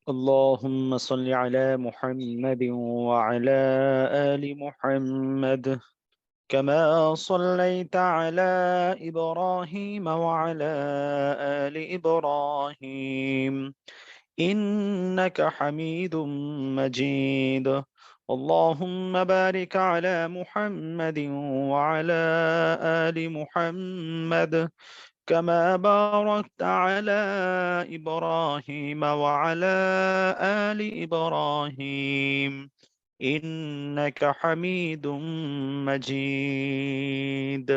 اللهم صل على محمد وعلى آل محمد كما صليت على إبراهيم وعلى آل إبراهيم إنك حميد مجيد. اللهم بارك على محمد وعلى آل محمد كما باركت على إبراهيم وعلى آل إبراهيم إنك حميد مجيد.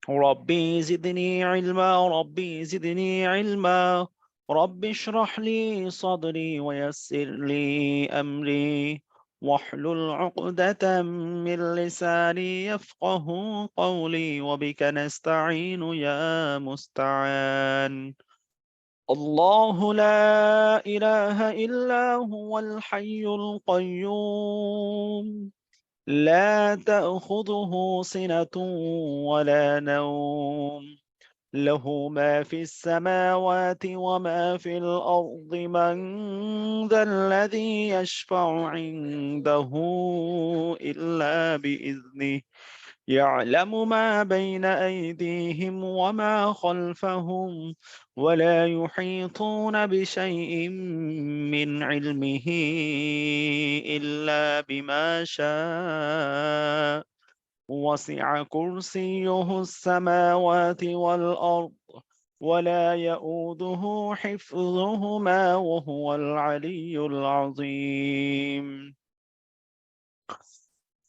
ربي زدني علما ربي زدني علما. رب اشرح لي صدري ويسر لي أمري واحلل عقدة من لساني يفقه قولي وبك نستعين يا مستعان. الله لا إله إلا هو الحي القيوم لا تأخذه سنة ولا نوم له ما في السماوات وما في الأرض من ذا الذي يشفع عنده إلا بإذنه يعلم ما بين أيديهم وما خلفهم ولا يحيطون بشيء من علمه إلا بما شاء وسع كرسيه السماوات والأرض ولا يؤوده حفظهما وهو العلي العظيم.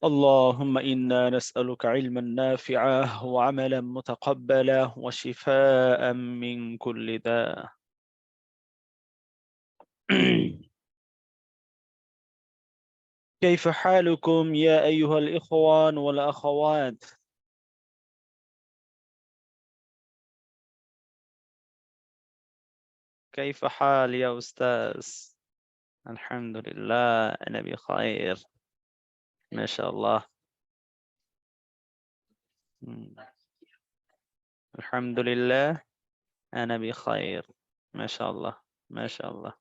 اللهم إنا نسألك علما نافعا وعملا متقبلا وشفاء من كل داء. كيف حالكم يا أيها الإخوان والأخوات؟ كيف حال يا أستاذ؟ الحمد لله أنا بخير ما شاء الله. الحمد لله أنا بخير ما شاء الله ما شاء الله.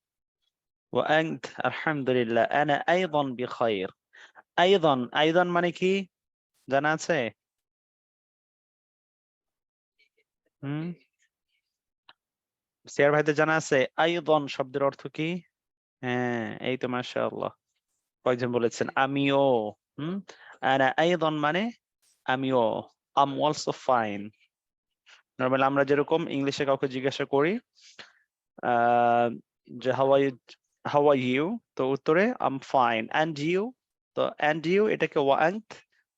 وأنت؟ الحمد لله أنا أيضا بخير. أيضا মানে কি জানা আছে? সিয়ার ভাইদের জানা আছে আইদন শব্দের অর্থ কি? হ্যাঁ এই তো মাশাআল্লাহ কয়েকজন বলেছেন আমিও। আনা আইদন মানে আমিও। আম অলসো ফাইন। নরমালি আমরা যেরকম ইংলিশে কাউকে জিজ্ঞাসা করি যে হাউ আর ইউ, তো উত্তরে আম ফাইন এন্ড ইউ, তো এন্ড ইউ এটাকে ওয়ান্ত,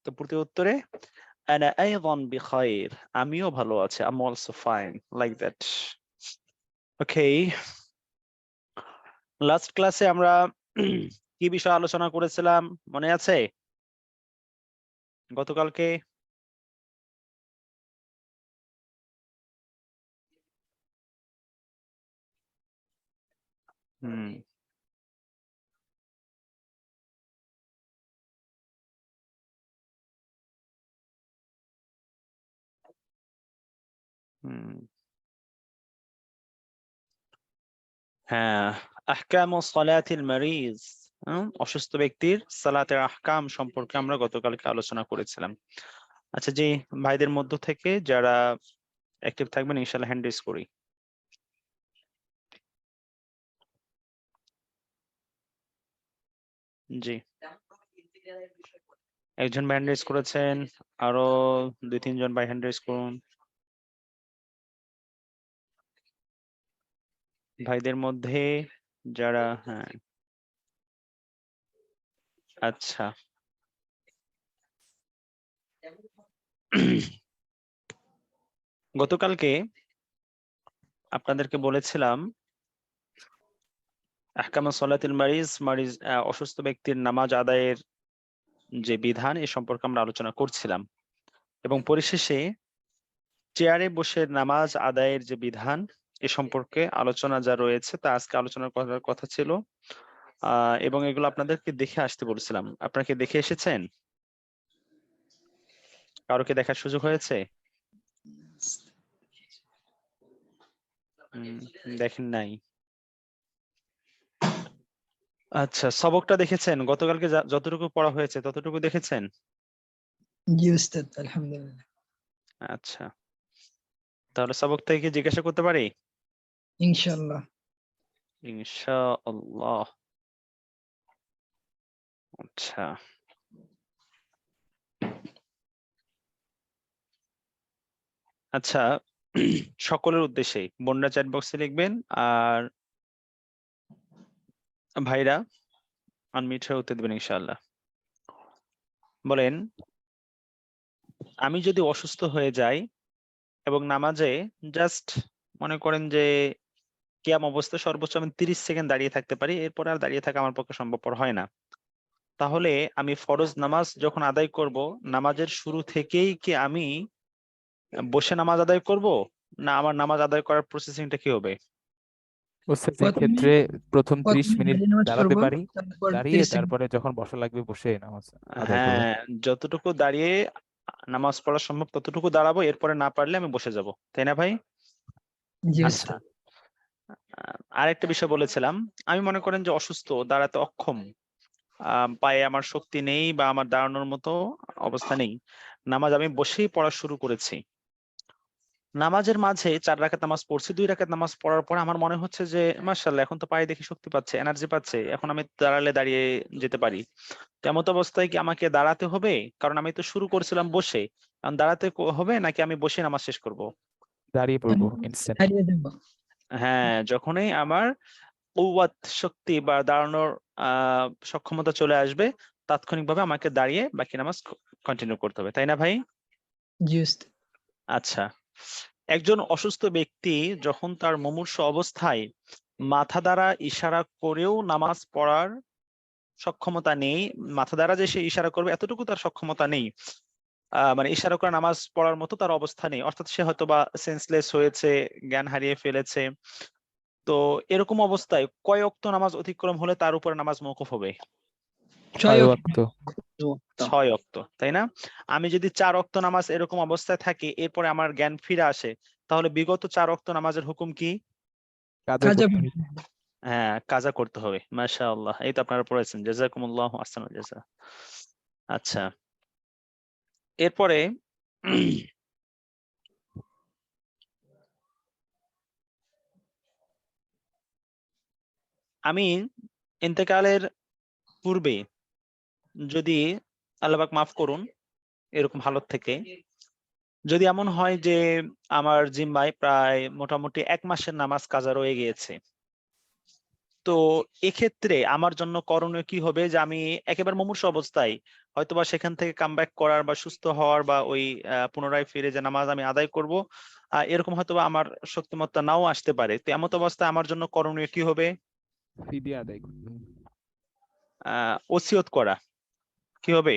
তো প্রতি উত্তরে আনা আইদান বিখাইর, আমিও ভালো আছি, I'm also fine, like that. Okay, last ক্লাসে আমরা কি বিষয় আলোচনা করেছিলাম মনে আছে? গতকালকে হুম হুম হ্যাঁ, আহকামুস সালাতিল মারিজ, অসুস্থ ব্যক্তির সালাতের আহকাম সম্পর্কে আমরা গতকালকে আলোচনা করেছিলাম। আচ্ছা, যে ভাইদের মধ্য থেকে যারা অ্যাক্টিভ থাকবেন ইনশাআল্লাহ হ্যান্ড রেজ করি। জি, একজন ভাই হ্যান্ড রেজ করেছেন, আরো দুই তিনজন ভাই হ্যান্ড রেজ করুন। ভাইদের মধ্যে যারা, হ্যাঁ আচ্ছা গতকালকে আপনাদেরকে বলেছিলাম আহকামুস সালাতিল মারিজ, অসুস্থ ব্যক্তির নামাজ আদায়ের যে বিধান এ সম্পর্কে আমরা আলোচনা করছিলাম, এবং পরিশেষে চেয়ারে বসে নামাজ আদায়ের যে বিধান এ সম্পর্কে আলোচনা যা রয়েছে তা আজকে আলোচনা করার কথা ছিল, এবং এগুলো আপনাদেরকে দেখে আসতে বলেছিলাম। আপনারা কি দেখে এসেছেন? কারো কি দেখার সুযোগ হয়েছে? দেখেন নাই? আচ্ছা, সবকটা দেখেছেন? গতকালকে যতটুকু পড়া হয়েছে ততটুকু দেখেছেন? জি উস্তাদ, আলহামদুলিল্লাহ। আচ্ছা, তাহলে সবক থেকে কি জিজ্ঞাসা করতে পারি? ইনশাআল্লাহ। ইনশাআল্লাহ। আচ্ছা, আচ্ছা, সকলের উদ্দেশ্যে বোনরা চ্যাট বক্সে লিখবেন, আর ভাইরা আনমিউট হয়ে উত্তর দেবেন ইনশাআল্লাহ। বলেন, আমি যদি অসুস্থ হয়ে যাই এবং নামাজে জাস্ট মনে করেন যে কিয়াম অবস্থায় সর্বোচ্চ আমি 30 সেকেন্ড দাঁড়িয়ে থাকতে পারি, এরপর আর দাঁড়িয়ে থাকা আমার পক্ষে সম্ভবপর হয় না, তাহলে আমি ফরজ নামাজ যখন আদায় করব, নামাজের শুরু থেকেই কি আমি বসে নামাজ আদায় করব, না আমার নামাজ আদায় করার প্রসেসিংটা কি হবে? ওস্তাদ এই প্রথমে ক্ষেত্রে প্রথম 30 প্রথমে মিনিট দাঁড়িয়ে নামাজ দাঁড়াতে পড়বো, পারি, তারপর দাঁড়িয়ে 30 সেকেন্ড। তারপরে যখন বসা লাগবে বসে নামাজ আদায় করবো। হ্যাঁ, যতটুকু দাঁড়িয়ে নামাজ পড়া সম্ভব ততটুকু দাঁড়াবো, এরপরে না পারলে আমি বসে যাব, তাই না ভাই? জি আচ্ছা, উস্তাদ। আরেকটা বিষয় বলেছিলাম, আমি মনে করেন যে অসুস্থ, দাঁড়াতে অক্ষম, পায়ে আমার শক্তি নেই বা আমার দাঁড়ানোর মতো অবস্থা নেই, নামাজ আমি বসেই পড়া শুরু করেছি, নামাজের মাঝে 4 রাকাত নামাজ পড়ছি, 2 রাকাত নামাজ পড়ার পর আমার মনে হচ্ছে যে মাশাআল্লাহ এখন তো পায়ে দেখি শক্তি পাচ্ছে, এনার্জি পাচ্ছে, এখন আমি দাঁড়ালে দাঁড়িয়ে যেতে পারি, তেমত অবস্থায় কি আমাকে দাঁড়াতে হবে? কারণ আমি তো শুরু করেছিলাম বসে, এখন দাঁড়াতে হবে নাকি আমি বসে নামাজ শেষ করব? দাঁড়িয়ে পড়বো ইনস্ট্যান্ট। দাঁড়িয়ে দেবো। হ্যাঁ, যখনই আমার কুওয়াত শক্তি বা দাঁড়ানোর সক্ষমতা চলে আসবে, তাৎক্ষণিকভাবে আমাকে দাঁড়িয়ে বাকি নামাজ কন্টিনিউ করতে হবে, তাই না ভাই? জি উস্তাদ। আচ্ছা, একজন অসুস্থ ব্যক্তি যখন তার মুমূর্ষু অবস্থায় মাথা দ্বারা ইশারা করেও নামাজ পড়ার সক্ষমতা নেই, মাথা দ্বারা যে সে ইশারা করবে এতটুকু তার সক্ষমতা নেই, মানে ইশারা করে নামাজ পড়ার মতো তার অবস্থা নেই, অর্থাৎ সে হয়তোবা সেন্সলেস হয়েছে, জ্ঞান হারিয়ে ফেলেছে, তো এরকম অবস্থায় কয় ওয়াক্ত নামাজ অতিক্রম হলে তার উপর নামাজ মওকুফ হবে? 6 ওয়াক্ত। 6 ওয়াক্ত, তাই না? আমি যদি 4 ওয়াক্ত নামাজ এরকম অবস্থায় থাকি, এরপরে আমার জ্ঞান ফিরে আসে, তাহলে বিগত 4 ওয়াক্ত নামাজের হুকুম কি? কাজা কাজা করতে পড়তে হবে। হবে। হ্যাঁ, কাজা করতে হবে। মাশাআল্লাহ, এই তো আপনারা পড়েছেন, জাযাকুমুল্লাহু আহসানুল জাযা। আচ্ছা, এরপরে আমি ইন্তেকালের পূর্বে যদি আল্লাহ পাক মাফ করুন এরকম হালত থেকে, যদি এমন হয় যে আমার জিম্মায় প্রায় মোটামুটি 1 মাসের নামাজ কাজা রয়ে গিয়েছে, তো এক্ষেত্রে আমার জন্য করণীয় কি হবে? যে আমি একেবারে মুমূর্ষু অবস্থায় হয়তোবা সেখান থেকে কামব্যাক করার বা সুস্থ হওয়ার বা ওই পুনরায় ফিরে যে নামাজ আমি আদায় করব, এরকম হয়তোবা আমার শক্তিমত্তা নাও আসতে পারে, তো এমত অবস্থায় আমার জন্য করণীয় কি হবে? ফিদিয়া আদায় করতে হবে। ওসিয়ত করা। কি হবে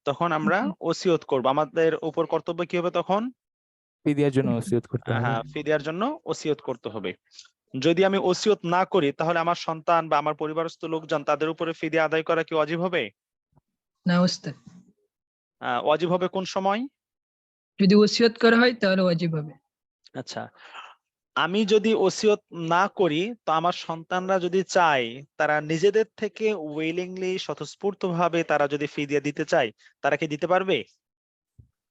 তখন? আমরা ওসিয়ত করব, আমাদের উপর কর্তব্য কি হবে তখন? ফিদিয়ার জন্য ওসিয়ত করতে হবে। হ্যাঁ, ফিদিয়ার জন্য ওসিয়ত করতে হবে। যদি আমি ওসিয়ত না করি তাহলে আমার সন্তান বা আমার পরিবারস্থ লোকজন তাদের উপরে ফিদিয়া আদায় করা কি ওয়াজিব হবে? না উস্তাদ, ওয়াজিব হবে কোন সময়? যদি ওসিয়ত করা হয় তাহলে ওয়াজিব হবে। আচ্ছা, আমি যদি ওসিয়ত না করি, তো আমার সন্তানরা যদি চায়, তারা নিজেদের থেকে উইলিংলি স্বতঃস্ফূর্ত ভাবে তারা যদি ফিদিয়া দিতে চায়, তারা কি দিতে পারবে?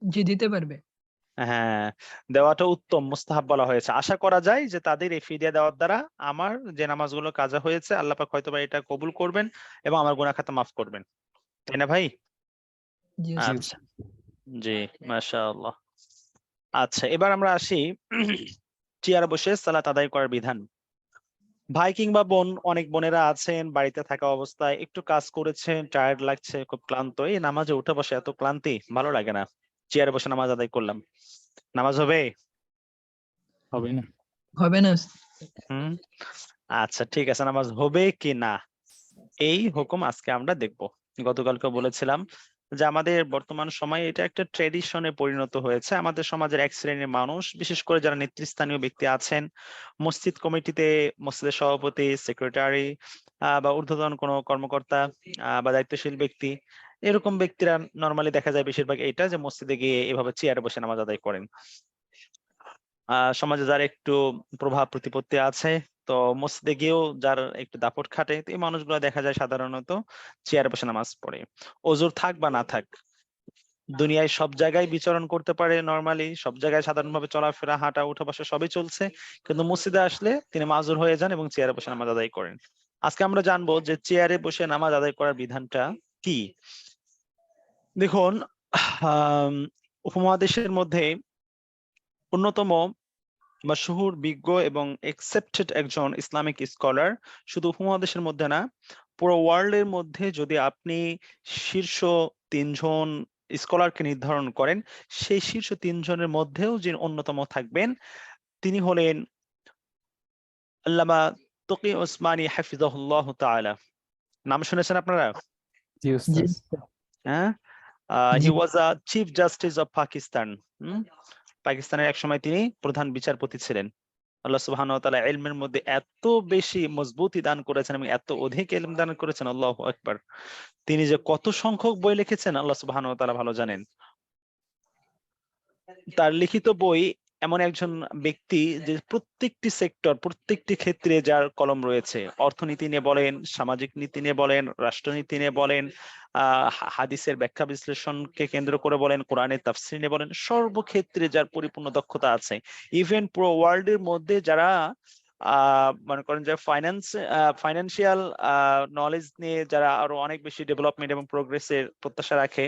জি দিতে পারবে। হ্যাঁ, দেওয়াটা উত্তম, মুস্তাহাব বলা হয়েছে, আশা করা যায় যে তাদের এই ফিদিয়া দেওয়ার দ্বারা আমার যে নামাজগুলো কাজা হয়েছে আল্লাহ পাক হয়তোবা এটা কবুল করবেন এবং আমার গুনাহ খাতা মাফ করবেন, তাই না ভাই? জি জি উস্তাদ। আচ্ছা, জি, মাশাআল্লাহ। আচ্ছা, এবার আমরা আসি চেয়ারে বসে সালাত আদায় করার বিধান। ভাই কিংবা বোন, অনেক বোনেরা আছেন বাড়িতে থাকা অবস্থায় একটু কাজ করেছেন, টায়ার্ড লাগছে, খুব ক্লান্ত, এই নামাজে উঠে বসে এত ক্লান্তি, ভালো লাগে না, চেয়ারে বসে নামাজ আদায় করলাম, নামাজ হবে? হবে না। হবে না উস্তাদ। হুম, আচ্ছা ঠিক আছে, নামাজ হবে কি না এই হুকুম আজকে আমরা দেখব। গতকালকে বলেছিলাম যে আমাদের বর্তমান সময়ে এটা একটা ট্রেডিশনে পরিণত হয়েছে, আমাদের সমাজের এক শ্রেণীর মানুষ, বিশেষ করে যারা নেতৃস্থানীয় ব্যক্তি আছেন, মসজিদ কমিটিতে মসজিদের সভাপতি, সেক্রেটারি বা ঊর্ধ্বতন কোনো কর্মকর্তা বা দায়িত্বশীল ব্যক্তি, এরকম ব্যক্তিরা নরমালি দেখা যায় বেশিরভাগ এটা যে মসজিদে গিয়ে এভাবে চেয়ারে বসে নামাজ আদায় করেন। সমাজে যারা একটু প্রভাব প্রতিপত্তি আছে তো মসজিদে গিয়েও যার একটু দাপট খাটে, তো এই মানুষগুলো দেখা যায় সাধারণত চেয়ারে বসে নামাজ পড়ে। ওজোর থাক বা না থাক, দুনিয়ায় সব জায়গায় বিচরণ করতে পারে, নরমালি সব জায়গায় সাধারণভাবে চলাফেরা, হাঁটা, উঠা বসা সবই চলছে, কিন্তু মসজিদে আসলে তিনি মাজুর হয়ে যান এবং চেয়ারে বসে নামাজ আদায় করেন। আজকে আমরা জানবো যে চেয়ারে বসে নামাজ আদায় করার বিধানটা কি। দেখুন, উপমহাদেশের মধ্যে অন্যতম মাশহুর, বিজ্ঞ এবং একসেপ্টেড একজন ইসলামিক স্কলার, শুধু উপমহাদেশের মধ্যে না, পুরো ওয়ার্ল্ডের মধ্যে যদি আপনি শীর্ষ 3 জন স্কলারকে নির্ধারণ করেন, সেই শীর্ষ 3 জনের মধ্যেও যিনি অন্যতম থাকবেন তিনি হলেন আল্লামা তকি ওসমানী হাফিজাহুল্লাহ তাআলা। নাম শুনেছেন আপনারা? জি জি উস্তাদ। হ্যাঁ, জি he was a chief justice of Pakistan. পাকিস্তানের একসময় তিনি প্রধান বিচারপতি ছিলেন। আল্লাহ সুবহানাহু ওয়া তাআলা ইলমের মধ্যে এত বেশি মজবুতি দান করেছেন এবং এত অধিক ইলম দান করেছেন, আল্লাহু আকবার। তিনি যে কত সংখ্যক বই লিখেছেন আল্লাহ সুবহানাহু ওয়া তাআলা ভালো জানেন। তার লিখিত বই এমন একজন ব্যক্তি যে প্রত্যেকটি সেক্টর, প্রত্যেকটি ক্ষেত্রে যার কলম রয়েছে, অর্থনীতি নিয়ে বলেন, সামাজিক নীতি নিয়ে বলেন, রাষ্ট্রনীতি নিয়ে বলেন, হাদিসের ব্যাখ্যা বিশ্লেষণকে কেন্দ্র করে বলেন, কোরআনের তাফসীর নিয়ে বলেন, সর্বক্ষেত্রে যার পরিপূর্ণ দক্ষতা আছে। ইভেন পুরো ওয়ার্ল্ডের মধ্যে যারা মনে করেন যে ফাইন্যান্সিয়াল নলেজ নিয়ে যারা আরো অনেক বেশি ডেভেলপমেন্ট এবং প্রোগ্রেসের প্রত্যাশা রাখে,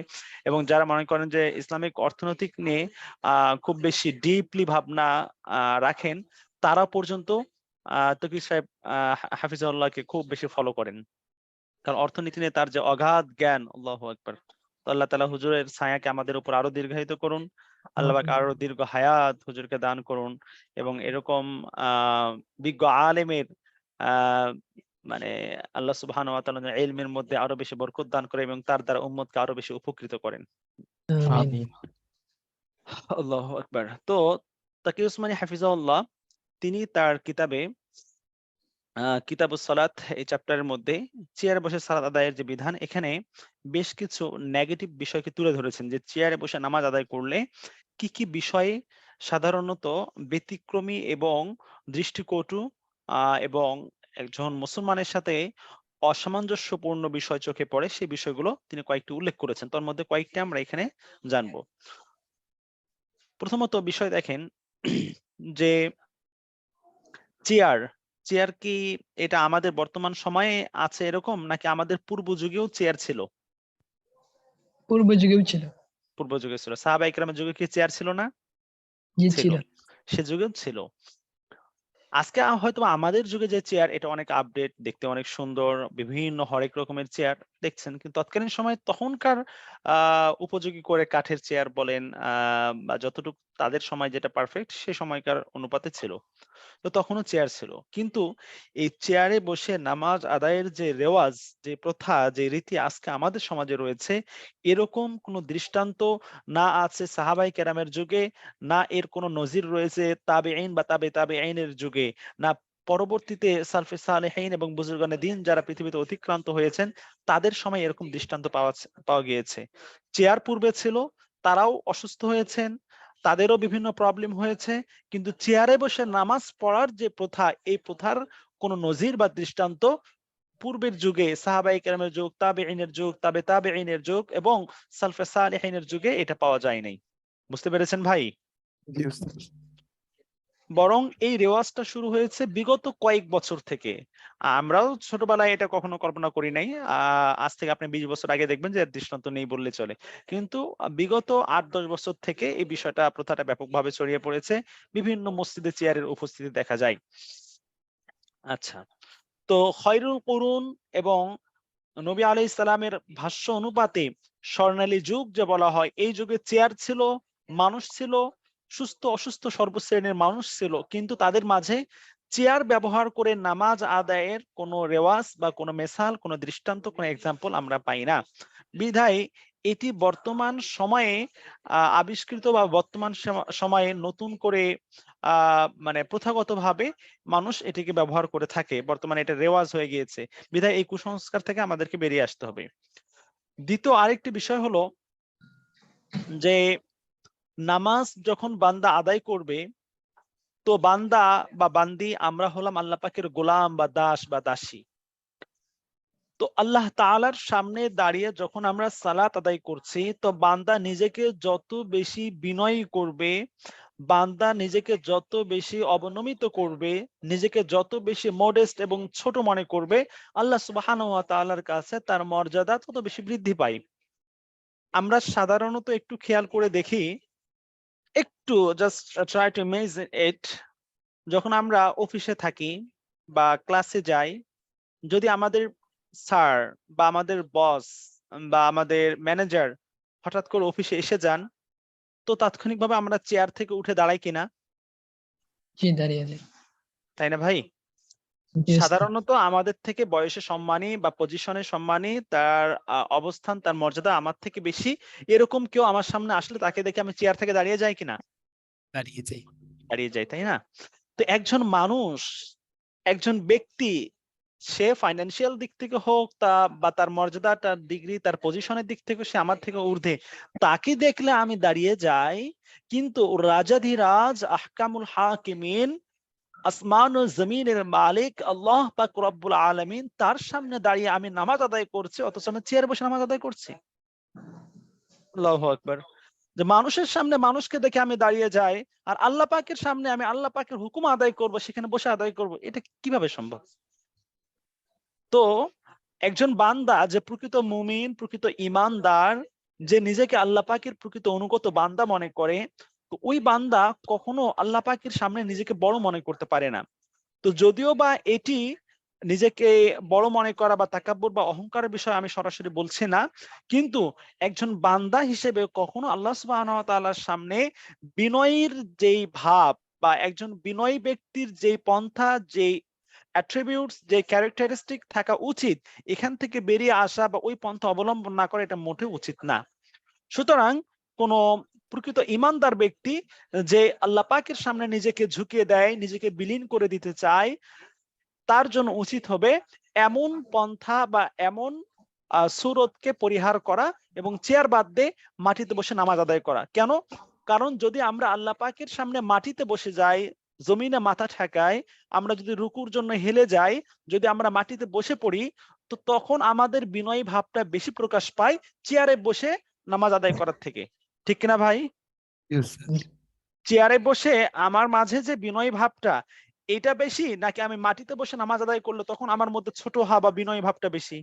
এবং যারা মনে করেন যে ইসলামিক অর্থনৈতিক নিয়ে খুব বেশি ডিপলি ভাবনা রাখেন, তারা পর্যন্ত তকি সাহেব হাফিজাহুল্লাহকে খুব বেশি ফলো করেন। কারণ অর্থনীতি নিয়ে তার যে অগাধ জ্ঞান, আল্লাহু আকবার। তো আল্লাহ তাআলা হুজুরের ছায়াকে আমাদের উপর আরো দীর্ঘায়িত করুন, আল্লাহ পাক আরো দীর্ঘ হায়াত হুজুরকে দান করুন, এবং এরকম বিজ্ঞ আলেমের মানে আল্লাহ সুবহানাহু ওয়া তাআলা ইলমের মধ্যে আরো বেশি বরকত দান করে এবং তার দ্বারা উম্মতকে আরো বেশি উপকৃত করেন। আমিন। আমিন। আল্লাহু আকবার। তো তাকি উসমানী হাফিজাহুল্লাহ তিনি তার কিতাবে কিতাবুস সালাত, এই চ্যাপ্টারের মধ্যে চেয়ারে বসে সালাত আদায়ের যে বিধান, এখানে বেশ কিছু নেগেটিভ বিষয়কে তুলে ধরেছেন, যে চেয়ারে বসে নামাজ আদায় করলে কি কি বিষয়ে সাধারণত ব্যতিক্রমী এবং দৃষ্টিকটু এবং একজন মুসলমানের সাথে অসামঞ্জস্যপূর্ণ বিষয় চোখে পড়ে, সেই বিষয়গুলো তিনি কয়েকটি উল্লেখ করেছেন। তার মধ্যে কয়েকটি আমরা এখানে জানবো। প্রথমত বিষয় দেখেন যে চেয়ার, চেয়ার কি এটা আমাদের বর্তমান সময়ে আছে এরকম, নাকি আমাদের পূর্ব যুগেও চেয়ার ছিল? পূর্ব যুগেও ছিল। পূর্ব যুগে ছিল। সাহাবা ইকরামের যুগে কি চেয়ার ছিল না? জি ছিল। ছিল। সে যুগেও ছিল। আজকে হয়তো আমাদের যুগে যে চেয়ার, এটা অনেক আপডেট, দেখতে অনেক সুন্দর, বিভিন্ন হরেক রকমের চেয়ার দেখছেন, কিন্তু তৎকালীন সময় তখনকার উপযোগী করে কাঠের চেয়ার বলেন, বা যতটুকু তাদের সময় যেটা পারফেক্ট সে সময়কার অনুপাতে ছিল, তো তখনও চেয়ার ছিল। কিন্তু এই চেয়ারে বসে নামাজ আদায়ের যে রেওয়াজ, যে প্রথা, যে রীতি আজকে আমাদের সমাজে রয়েছে, এরকম কোনো দৃষ্টান্ত না আছে সাহাবাই কেরামের যুগে, না এর কোনো নজির রয়েছে তাবেঈন বা তাবেঈনের যুগে, না পরবর্তীতে সালফে সালেহীন এবং বুজুর্গানে দিন যারা পৃথিবীতে অতিক্রান্ত হয়েছেন তাদের সময় এরকম দৃষ্টান্ত পাওয়া গিয়েছে। চেয়ার পূর্বে ছিল, তারাও অসুস্থ হয়েছেন, তাদেরও বিভিন্ন প্রবলেম হয়েছে, কিন্তু চেয়ারে বসে নামাজ পড়ার যে প্রথা, এই প্রথার কোনো নজির বা দৃষ্টান্ত পূর্বের যুগে সাহাবায়ে কেরামের যুগ, তাবেঈনের যুগ, তাবেঈনের যুগ এবং সালফে সালেহীনের যুগে এটা পাওয়া যায় নাই। বুঝতে পেরেছেন ভাই? জি উস্তাদ। বরং এই রেওয়াজটা শুরু হয়েছে বিগত কয়েক বছর থেকে। আমরাও ছোটবেলায় এটা কখনো কল্পনা করি নাই। আজ থেকে আপনি 20 বছর আগে দেখবেন যে এর দৃষ্টান্ত নেই বললে চলে। কিন্তু বিগত 8-10 বছর থেকে এই বিষয়টা, প্রথাটা ব্যাপকভাবে ছড়িয়ে পড়েছে। বিভিন্ন মসজিদে চেয়ারের উপস্থিতি দেখা যায়। আচ্ছা, তো খয়রুল কুরুন এবং নবী আলাইহিস সালামের ভাষ্য অনুপাতে স্বর্ণালী যুগ যে বলা হয়, এই যুগে চেয়ার ছিল, মানুষ ছিল, সুস্থ অসুস্থ সর্বশ্রেণীর মানুষ ছিল, কিন্তু তাদের মাঝে চেয়ার ব্যবহার করে নামাজ আদায়ের কোনো রেওয়াজ বা কোনো মেসাল, কোনো দৃষ্টান্ত, কোনো এক্সাম্পল আমরা পাই না। বিধায় এটি বর্তমান সময়ে আবিষ্কৃত বা বর্তমান সময়ে নতুন করে মানে প্রথাগতভাবে মানুষ এটিকে ব্যবহার করে থাকে। বর্তমানে এটা রেওয়াজ হয়ে গিয়েছে। বিধায় এই কুসংস্কার থেকে আমাদেরকে বেরিয়ে আসতে হবে। দ্বিতীয় আরেকটি বিষয় হলো যে নামাজ যখন বান্দা আদায় করবে, তো বান্দা বা বান্দি আমরা হলাম আল্লাহ পাকের গোলাম বা দাস বা দাসী। তো আল্লাহ তাআলার সামনে দাঁড়িয়ে যখন আমরা সালাত আদায় করছি, তো বান্দা নিজেকে যত বেশি বিনয়ী করবে, বান্দা নিজেকে যত বেশি অবনমিত করবে, নিজেকে যত বেশি মডেস্ট এবং ছোট মনে করবে, আল্লাহ সুবহানাহু ওয়া তাআলার কাছে তার মর্যাদা তত বেশি বৃদ্ধি পায়। আমরা সাধারণত একটু খেয়াল করে দেখি, একটু জাস্ট ট্রাই টু ইমেজিন ইট, যখন আমরা অফিসে থাকি বা ক্লাসে যাই, যদি আমাদের স্যার বা আমাদের বস বা আমাদের ম্যানেজার হঠাৎ করে অফিসে এসে যান, তো তাৎক্ষণিকভাবে আমরা চেয়ার থেকে উঠে দাঁড়াই কিনা? জি, দাঁড়িয়ে যাই। তাই না ভাই? জি ওস্তাদ। সাধারণত আমাদের থেকে বয়সে সম্মানী বা পজিশনে সম্মানী, তার অবস্থান, তার মর্যাদা আমার থেকে বেশি, এরকম কেউ আমার সামনে আসলে তাকে দেখে আমি চেয়ার থেকে দাঁড়িয়ে যাই কিনা? দাঁড়িয়ে যাই। দাঁড়িয়ে যাই, তাই না? তো একজন মানুষ, একজন ব্যক্তি, সে ফাইন্যান্সিয়াল দিক থেকে হোক বা তার মর্যাদা, তার ডিগ্রি, তার পজিশনের দিক থেকে সে আমার থেকে ঊর্ধ্বে, তাকে দেখলে আমি দাঁড়িয়ে যাই। কিন্তু রাজাধিরাজ আহকামুল হাকিমিন, আসমান ও জমিনের মালিক আল্লাহ পাক রব্বুল আলামিন, তার সামনে দাঁড়িয়ে আমি নামাজ আদায় করছি, অথচ আমি চেয়ারে বসে নামাজ আদায় করছি। আল্লাহু আকবার। যে মানুষের সামনে মানুষকে দেখে আমি দাঁড়িয়ে যাই, আর আল্লাহ পাকের সামনে আমি আল্লাহ পাকের হুকুম আদায় করব, সেখানে বসে আদায় করব, এটা কিভাবে সম্ভব? তো একজন বান্দা যে প্রকৃত মুমিন, প্রকৃত ঈমানদার, যে নিজেকে আল্লাহ পাকের প্রকৃত অনুগত বান্দা মনে করে, তো ওই বান্দা কখনো আল্লাহ পাকের সামনে নিজেকে বড় মনে করতে পারে না। তো যদিও বা এটি নিজেকে বড় মনে করা বা তাকাব্বুর বা অহংকারের বিষয় আমি সরাসরি বলছি না, কিন্তু একজন বান্দা হিসেবে কখনো আল্লাহ সুবহানাহু ওয়া তাআলার সামনে বিনয়ীর যেই ভাব বা একজন বিনয়ী ব্যক্তির যেই পন্থা, যেই অ্যাট্রিবিউটস, যে ক্যারেক্টারিস্টিক থাকা উচিত, এখান থেকে বেরিয়ে আসা বা ওই পন্থা অবলম্বন না করা এটা মোটেও উচিত না। সুতরাং কোন প্রকৃত ঈমানদার ব্যক্তি যে আল্লাহ পাকের সামনে নিজেকে ঝুঁকিয়ে দেয়, নিজেকে বিলীন করে দিতে চায়, তার জন্য উচিত হবে এমন পন্থা বা এমন সুরতকে পরিহার করা এবং চেয়ার বাদ দিয়ে মাটিতে বসে নামাজ আদায় করা। কেন? কারণ যদি আমরা আল্লাহ পাকের সামনে মাটিতে বসে যাই, জমিনে মাথা ঠেকাই, আমরা যদি রুকুর জন্য হেলে যাই, যদি আমরা মাটিতে বসে পড়ি, তো তখন আমাদের বিনয়ী ভাবটা বেশি প্রকাশ পায় চেয়ারে বসে নামাজ আদায় করার থেকে। ঠিক কিনা ভাই? জি ওস্তাদ। চেয়ারে বসে আমার মাঝে যে বিনয়ী ভাবটা, এটা বেশি, নাকি আমি মাটিতে বসে নামাজ আদায় করলে তখন আমার মধ্যে ছোট হওয়া বা বিনয়ী ভাবটা বেশি?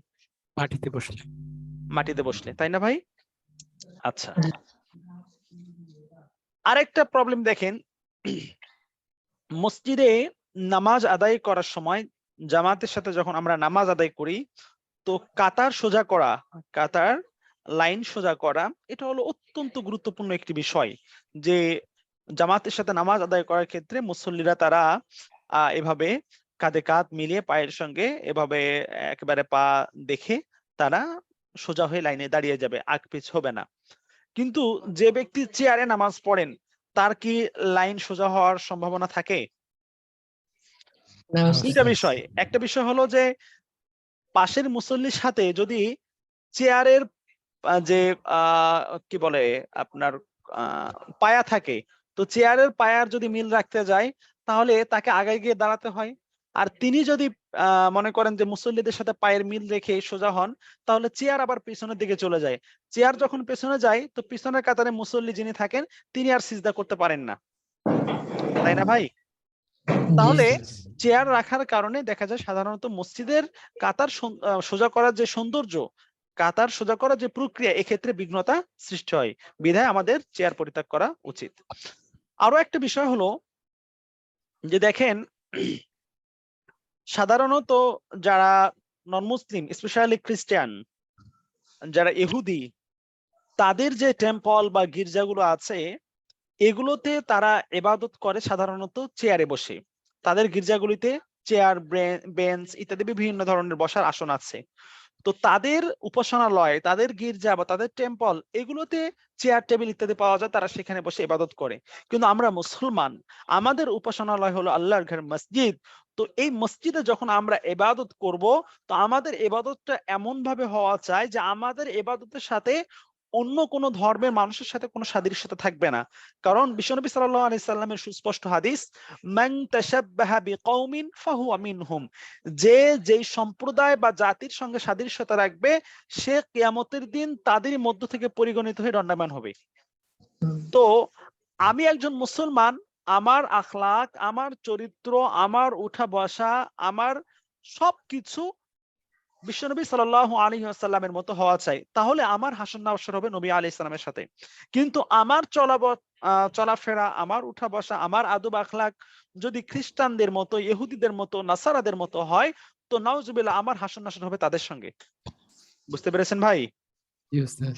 মাটিতে বসলে। মাটিতে বসলে, তাই না ভাই? আচ্ছা, জি। আরেকটা প্রবলেম দেখেন, মসজিদে নামাজ আদায় করার সময় জামাতের সাথে যখন আমরা নামাজ আদায় করি, তো কাতার সোজা করা, কাতার লাইন সোজা করা, এটা হলো অত্যন্ত গুরুত্বপূর্ণ একটি বিষয়। যে জামাতের সাথে নামাজ আদায় করার ক্ষেত্রে মুসল্লিরা তারা এভাবে কাঁধে কাঁধ মিলিয়ে পায়ের সঙ্গে এভাবে একেবারে পা দেখে তারা সোজা হয়ে লাইনে দাঁড়িয়ে যাবে, আগ পিছ হবে না। কিন্তু যে ব্যক্তি চেয়ারে নামাজ পড়েন, তার কি লাইন সোজা হওয়ার সম্ভাবনা থাকে? না না ওস্তাদ। দুইটা ওস্তাদ। বিষয়। একটা বিষয় হলো যে পাশের মুসল্লির সাথে যদি চেয়ারের যে কি বলে আপনার আহ, পায়া থাকে, তো চেয়ারের পায়ার যদি মিল রাখতে যায়, তাহলে তাকে আগে গিয়ে দাঁড়াতে হয়। আর তিনি যদি মনে করেন যে মুসল্লিদের সাথে পায়ের মিল রেখে সোজা হন, তাহলে চেয়ার আবার পেছনের দিকে চলে যায়। চেয়ার যখন পেছনে যায়, তো পিছনের কাতারে মুসল্লি যিনি থাকেন তিনি আর সিজদা করতে পারেন না, তাই না ভাই? জি। তাহলে চেয়ার রাখার কারণে দেখা যায় সাধারণত মসজিদের কাতার সোজা করার যে সৌন্দর্য, কাতার সোজা করার যে প্রক্রিয়া, এক্ষেত্রে বিঘ্নতা সৃষ্টি হয়। বিধায় আমাদের চেয়ার পরিত্যাগ করা উচিত। আরো একটা বিষয় হলো যে দেখেন, সাধারণত যারা নন মুসলিম, স্পেশালি খ্রিস্টান, যারা ইহুদি, তাদের যে টেম্পল বা গির্জাগুলো আছে, এগুলোতে তারা ইবাদত করে সাধারণত চেয়ারে বসে। তাদের গির্জাগুলিতে চেয়ার, বেঞ্চ ইত্যাদি বিভিন্ন ধরনের বসার আসন আছে। তো তাদের উপাসনালয়, তাদের গির্জা বা তাদের টেম্পল, এগুলোতে চেয়ার টেবিল ইত্যাদি পাওয়া যায়, তারা সেখানে বসে ইবাদত করে। কিন্তু আমরা মুসলমান, আমাদের উপাসনালয় হলো আল্লাহর ঘর মসজিদ। তো এই মসজিদে যখন আমরা ইবাদত করব, তো আমাদের ইবাদতটা এমন ভাবে হওয়া চাই যে আমাদের ইবাদতের সাথে অন্য কোনো ধর্মের মানুষের সাথে কোনো সাদৃশ্যতা থাকবে না। কারণ বিশ্বনবী সাল্লাল্লাহু আলাইহি সাল্লামের সুস্পষ্ট হাদিস, মান তাশাব্বাহা বিকওমিন ফাহুয়া মিনহুম, যে যেই সম্প্রদায় বা জাতির সঙ্গে সাদৃশ্যতা রাখবে সে কিয়ামতের দিন তাদেরই মধ্য থেকে পরিগণিত হয়ে দণ্ডায়মান হবে। তো আমি একজন মুসলমান, আমার আখলাক, আমার চরিত্র, আমার উঠা বসা, আমার সবকিছু বিশ্বনবী সাল্লাল্লাহু আলাইহি ওয়াসাল্লামের মতো হওয়া চাই, তাহলে আমার হাসর নাসর হবে নবী আলাইহিস সালামের সাথে। কিন্তু আমার চলাফেরা, আমার উঠা বসা, আমার আদব আখলাক যদি খ্রিস্টানদের মতো, ইহুদিদের মতো, নাসারাদের মতো হয়, তো নাউজুবিল্লাহ আমার হাসর নাসর হবে তাদের সঙ্গে। বুঝতে পেরেছেন ভাই? জি উস্তাদ।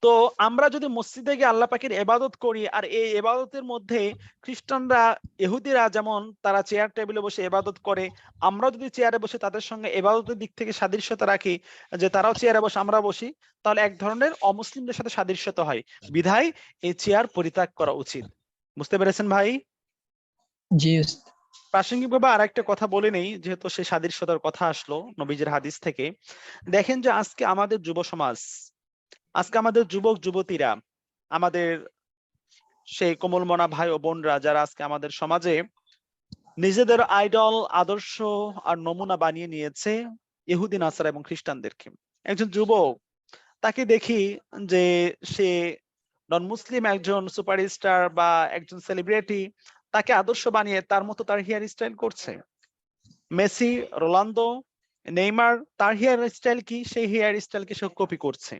তো আমরা যদি মসজিদে গিয়ে আল্লাহ পাকের ইবাদত করি, আর এই ইবাদতের মধ্যে খ্রিস্টানরা, ইহুদিরা যেমন তারা চেয়ার টেবিলে বসে ইবাদত করে, আমরা যদি চেয়ারে বসে তাদের সঙ্গে ইবাদতের দিক থেকে সাদৃশ্যতা রাখি, যে তারাও চেয়ারে বসে আমরা বসি, তাহলে এক ধরনের অমুসলিমদের সাথে সাদৃশ্যতা হয়। বিধায় এই চেয়ার পরিত্যাগ করা উচিত। বুঝতে পেরেছেন ভাই? জি উস্তাদ। প্রাসঙ্গিকভাবে আর একটা কথা বলে নেই, যেহেতু সেই সাদৃশ্যতার কথা আসলো নবীজির হাদিস থেকে। দেখেন যে আজকে আমাদের যুব সমাজ, আজকে আমাদের যুবক যুবতীরা, আমাদের সেই কোমলমনা ভাই ও বোনরা যারা আজকে আমাদের সমাজে নিজেদের আইডল, আদর্শ আর নমুনা বানিয়ে নিয়েছে ইহুদি, নাসারা এবং খ্রিস্টানদেরকে। একজন যুবক, তাকে দেখি যে সে নন মুসলিম একজন সুপারস্টার বা একজন সেলিব্রিটি, তাকে আদর্শ বানিয়ে তার মতো তার হেয়ার স্টাইল করছে। মেসি, রোনালদো, নেইমার, তার হেয়ার স্টাইল কি, সেই হেয়ার স্টাইলকে সে কপি করছে।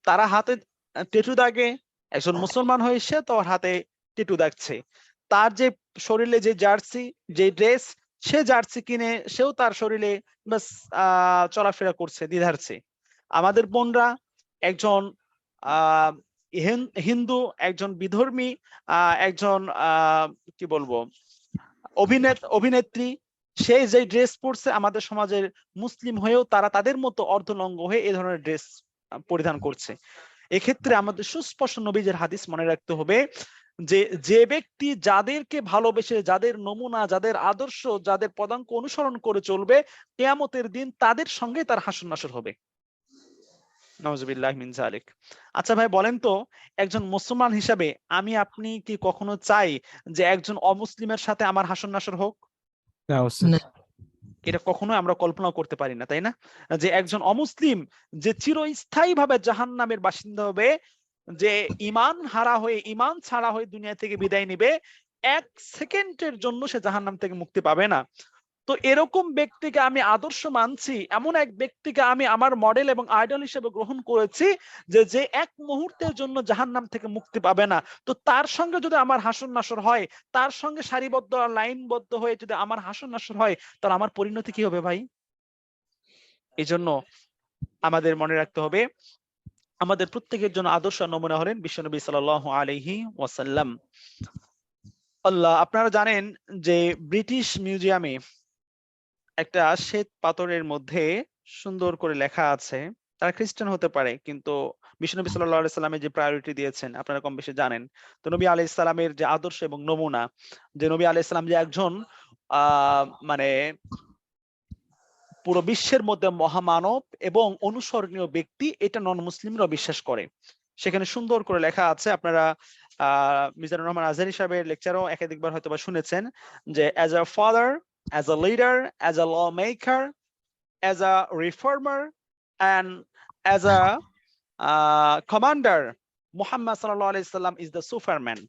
তারা হাতে টেটু দাগে, একজন মুসলমান হয়ে সে তার হাতে টেটু দাগছে। তার যে শরীরে যে জার্সি, যে ড্রেস, সে জার্সি কিনে সেও তার শরীরে বাস চলাফেরা করছে দ্বিধার্ছে। আমাদের বোনরা, একজন আহ হিন্দু, একজন বিধর্মী, একজন কি বলবো অভিনেত্রী, সে যে ড্রেস পরছে, আমাদের সমাজের মুসলিম হয়েও তারা তাদের মতো অর্ধনগ্ন হয়ে এই ধরনের ড্রেস পরিধান করছে। এক্ষেত্রে আমাদের সুস্পষ্ট নবীজের হাদিস মনে রাখতে হবে যে যে ব্যক্তি যাদেরকে ভালোবেসে, যাদের নমুনা, যাদের আদর্শ, যাদের পদাঙ্ক অনুসরণ করে চলবে, কিয়ামতের দিন তাদের সঙ্গে তার হাসর নাসর হবে। নাউজুবিল্লাহ মিন যালিক। আচ্ছা ভাই বলেন তো, একজন মুসলমান হিসাবে আমি আপনি কি কখনো চাই যে একজন অমুসলিমের সাথে আমার হাসর নাসর হোক? না উস্তাদ। না। এটা কখনো আমরা কল্পনা করতে পারি না, তাই না? যে একজন অমুসলিম যে চিরস্থায়ী ভাবে জাহান্নামের বাসিন্দা হবে, যে ঈমান হারা হয়ে, ঈমান ছাড়া হয়ে দুনিয়া থেকে বিদায় নিবে, 1 সেকেন্ডের জন্য সে জাহান্নাম থেকে মুক্তি পাবে না। তো এরকম ব্যক্তিকে আমি আদর্শ মানছি, এমন এক ব্যক্তিকে আমি আমার মডেল এবং আইডল হিসেবে গ্রহণ করেছি, যে যে 1 মুহূর্তের জন্য জাহান্নাম থেকে মুক্তি পাবে না। তো তার সঙ্গে যদি আমার হাসর নাসর হয়, তার সঙ্গে সারিবদ্ধ আর লাইনবদ্ধ হয়ে যদি আমার হাসর নাসর হয়, তাহলে আমার পরিণতি কি হবে ভাই? এই জন্য আমাদের মনে রাখতে হবে, আমাদের প্রত্যেকের জন্য আদর্শ নমুনা হলেন বিশ্বনবী সাল্লাল্লাহু আলাইহি ওয়াসাল্লাম। আল্লাহ, আপনারা জানেন যে ব্রিটিশ মিউজিয়ামে একটা শ্বেত পাথরের মধ্যে সুন্দর করে লেখা আছে, তারা খ্রিস্টান হতে পারে কিন্তু বিশ্বনবী সাল্লাল্লাহু আলাইহি সাল্লামের যে প্রায়োরিটি দিয়েছেন আপনারা কম বেশি জানেন। তো নবী আলাইহিস সালামের যে আদর্শ এবং নমুনা, যে নবী আলাইহিস সালাম যে একজন মানে পুরো বিশ্বের মধ্যে মহামানব এবং অনুসরণীয় ব্যক্তি, এটা নন মুসলিমরাও বিশ্বাস করে। সেখানে সুন্দর করে লেখা আছে, আপনারা মিজানুর রহমান আজহারী সাহেবের লেকচারও একাধিকবার হয়তোবা শুনেছেন, যে as a father, as a leader, as a law maker, as a reformer, and as a commander, Muhammad sallallahu alaihi wasallam is the superman.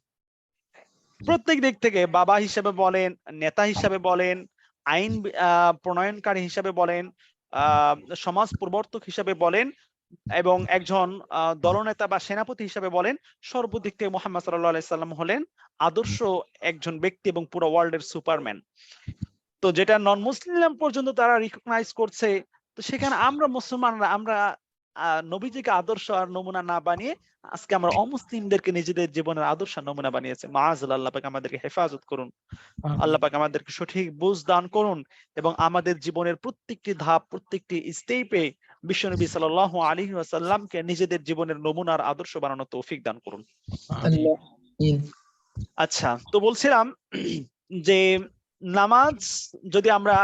প্রত্যেক দিক থেকে বাবা হিসেবে বলেন, নেতা হিসেবে বলেন, আইন প্রণয়নকারী হিসেবে বলেন, সমাজ প্রবর্তক হিসেবে বলেন, এবং একজন দলনেতা বা সেনাপতি হিসেবে বলেন, সর্বদিক থেকে মুহাম্মদ সাল্লাল্লাহু আলাইহি সাল্লাম হলেন আদর্শ একজন ব্যক্তি এবং পুরো ওয়ার্ল্ডের সুপারম্যান। তো যেটা নন মুসলিম পর্যন্ত তারা রিকগনাইজ করছে, তো সেখানে আমরা মুসলমানরা, আমরা নবীজিকে আদর্শ আর নমুনা না বানিয়ে আজকে আমরা অমুসলিমদেরকে নিজেদের জীবনের আদর্শ নমুনা বানিয়েছে। মাআযাল্লাহ, আল্লাহ পাক আমাদেরকে হেফাজত করুন, আল্লাহ পাক আমাদেরকে সঠিক বুঝ দান করুন, এবং আমাদের জীবনের প্রত্যেকটি ধাপ, প্রত্যেকটি স্টেপে বিশ্বনবী সাল্লাল্লাহু আলাইহি ওয়াসাল্লামকে নিজেদের জীবনের নমুনার আদর্শ বানানোর তৌফিক দান করুন। আল্লাহ। আচ্ছা, তো বলছিলাম যে নামাজ যদি আমরা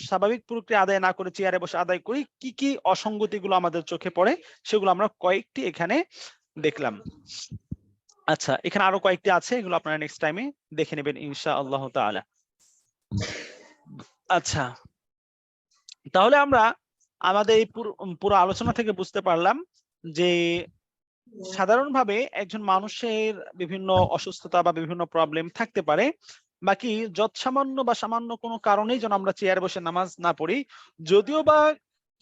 স্বাভাবিক প্রক্রিয়া আদায় না করে চেয়ারে বসে আদায় করি, কি কি অসঙ্গতিগুলো আমাদের চোখে পড়ে সেগুলো আমরা কয়েকটি এখানে দেখলাম। আচ্ছা, এখানে আরো কয়েকটি আছে, এগুলো আপনারা নেক্সট টাইমে দেখে নেবেন ইনশাআল্লাহ তাআলা। আচ্ছা, তাহলে আমরা আমাদের এই পুরো আলোচনা থেকে বুঝতে পারলাম যে সাধারণভাবে একজন মানুষের বিভিন্ন অসুস্থতা বা বিভিন্ন প্রবলেম থাকতে পারে, বাকি যৎসামান্য বা সামান্য কোনো কারণেই যেন আমরা চেয়ারে বসে নামাজ না পড়ি, যদিও বা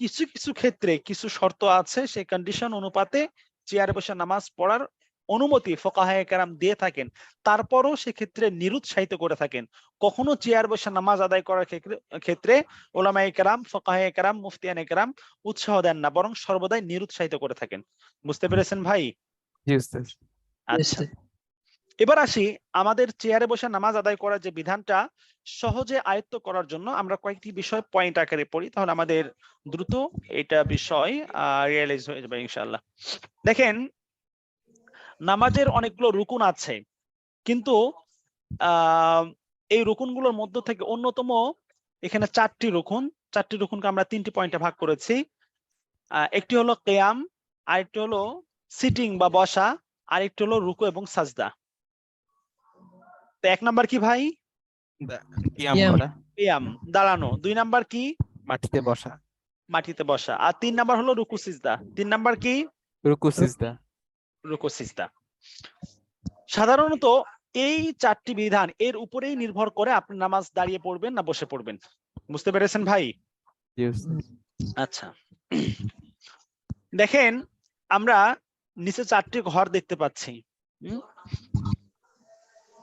কিছু কিছু ক্ষেত্রে কিছু শর্ত আছে, সেই কন্ডিশন অনুপাতে চেয়ারে বসে নামাজ পড়ার অনুমতি ফুকাহায়ে কেরাম দিয়ে থাকেন, তারপরও সেক্ষেত্রে নিরুৎসাহিত করে থাকেন। কখনো চেয়ার বসে নামাজ আদায় করার ক্ষেত্রে ওলামায়ে কেরাম, ফুকাহায়ে কেরাম, মুফতিয়ানে কেরাম উৎসাহ দেন না, বরং সর্বদাই নিরুৎসাহিত করে থাকেন। বুঝতে পেরেছেন ভাই? জি উস্তাদ। আচ্ছা, এবার আসি আমাদের চেয়ারে বসে নামাজ আদায় করার যে বিধানটা সহজে আয়ত্ত করার জন্য আমরা কয়েকটি বিষয় পয়েন্ট আকারে পড়ি, তাহলে আমাদের দ্রুত এটা বিষয় রিয়েলাইজ হয়ে যাবে ইনশাআল্লাহ। দেখেন, নামাজের অনেকগুলো রুকুন আছে, কিন্তু এই রুকুনগুলোর মধ্য থেকে অন্যতম এখানে চারটি রুকুনকে আমরা তিনটি পয়েন্টে ভাগ করেছি। একটি হলো কিয়াম, আরেকটি হলো সিটিং বা বসা, আরেকটি হলো রুকু এবং সাজদা। তো এক নাম্বার কি ভাই? কিয়াম কিয়াম। করা, কিয়াম দাঁড়ানো। দুই নাম্বার কি? মাটিতে বসা, মাটিতে বসা। আর তিন নাম্বার হলো রুকু সিজদা। তিন নাম্বার কি? রুকু সিজদা। রুকু সিজদা। সাধারণত এই চারটি বিধান এর উপরেই নির্ভর করে আপনি নামাজ দাঁড়িয়ে পড়বেন না বসে পড়বেন। বুঝতে পেরেছেন ভাই? জি উস্তাদ। আচ্ছা, দেখেন আমরা নিচে চারটি ঘর দেখতে পাচ্ছি।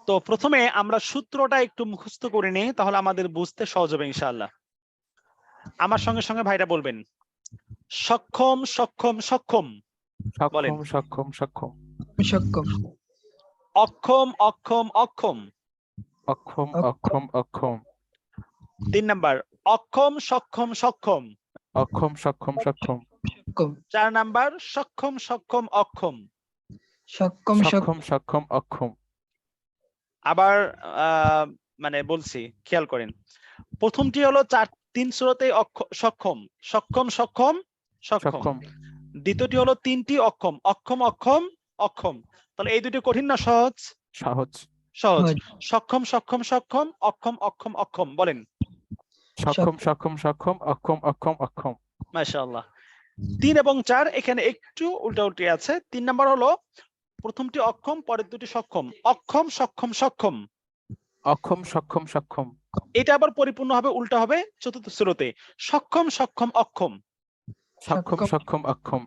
তো প্রথমে আমরা সূত্রটা একটু মুখস্থ করে নিই, তাহলে আমাদের বুঝতে সহজ হবে ইনশাআল্লাহ। আমার সঙ্গে সঙ্গে ভাইরা বলবেন, সক্ষম সক্ষম সক্ষম, বলেন। সক্ষম সক্ষম সক্ষম, সক্ষম। অক্ষম অক্ষম অক্ষম। অক্ষম অক্ষম অক্ষম। তিন নাম্বার, অক্ষম সক্ষম সক্ষম। অক্ষম সক্ষম সক্ষম। সক্ষম। চার নাম্বার, সক্ষম সক্ষম অক্ষম। সক্ষম সক্ষম সক্ষম অক্ষম। আবার মানে বলছি, খেয়াল করেন, প্রথমটি হলো তিন সূরাতে সক্ষম সক্ষম সক্ষম সক্ষম। সক্ষম। দ্বিতীয়টি হলো তিনটি অক্ষম অক্ষম অক্ষম অক্ষম। তাহলে এই দুটি কঠিন না সহজ? সহজ। সহজ। সক্ষম সক্ষম সক্ষম, অক্ষম অক্ষম অক্ষম, বলেন। সক্ষম সক্ষম সক্ষম, অক্ষম অক্ষম অক্ষম। মাশাআল্লাহ। 3 এবং 4 এখানে একটু উল্টাউল্টি আছে। 3 নাম্বার হলো প্রথমটি অক্ষম, পরের দুটি সক্ষম। অক্ষম সক্ষম সক্ষম। অক্ষম সক্ষম সক্ষম। এটা আবার পরিপূর্ণ হবে, উল্টা হবে চতুর্থ সূরাতে, সক্ষম সক্ষম অক্ষম। সক্ষম সক্ষম অক্ষম।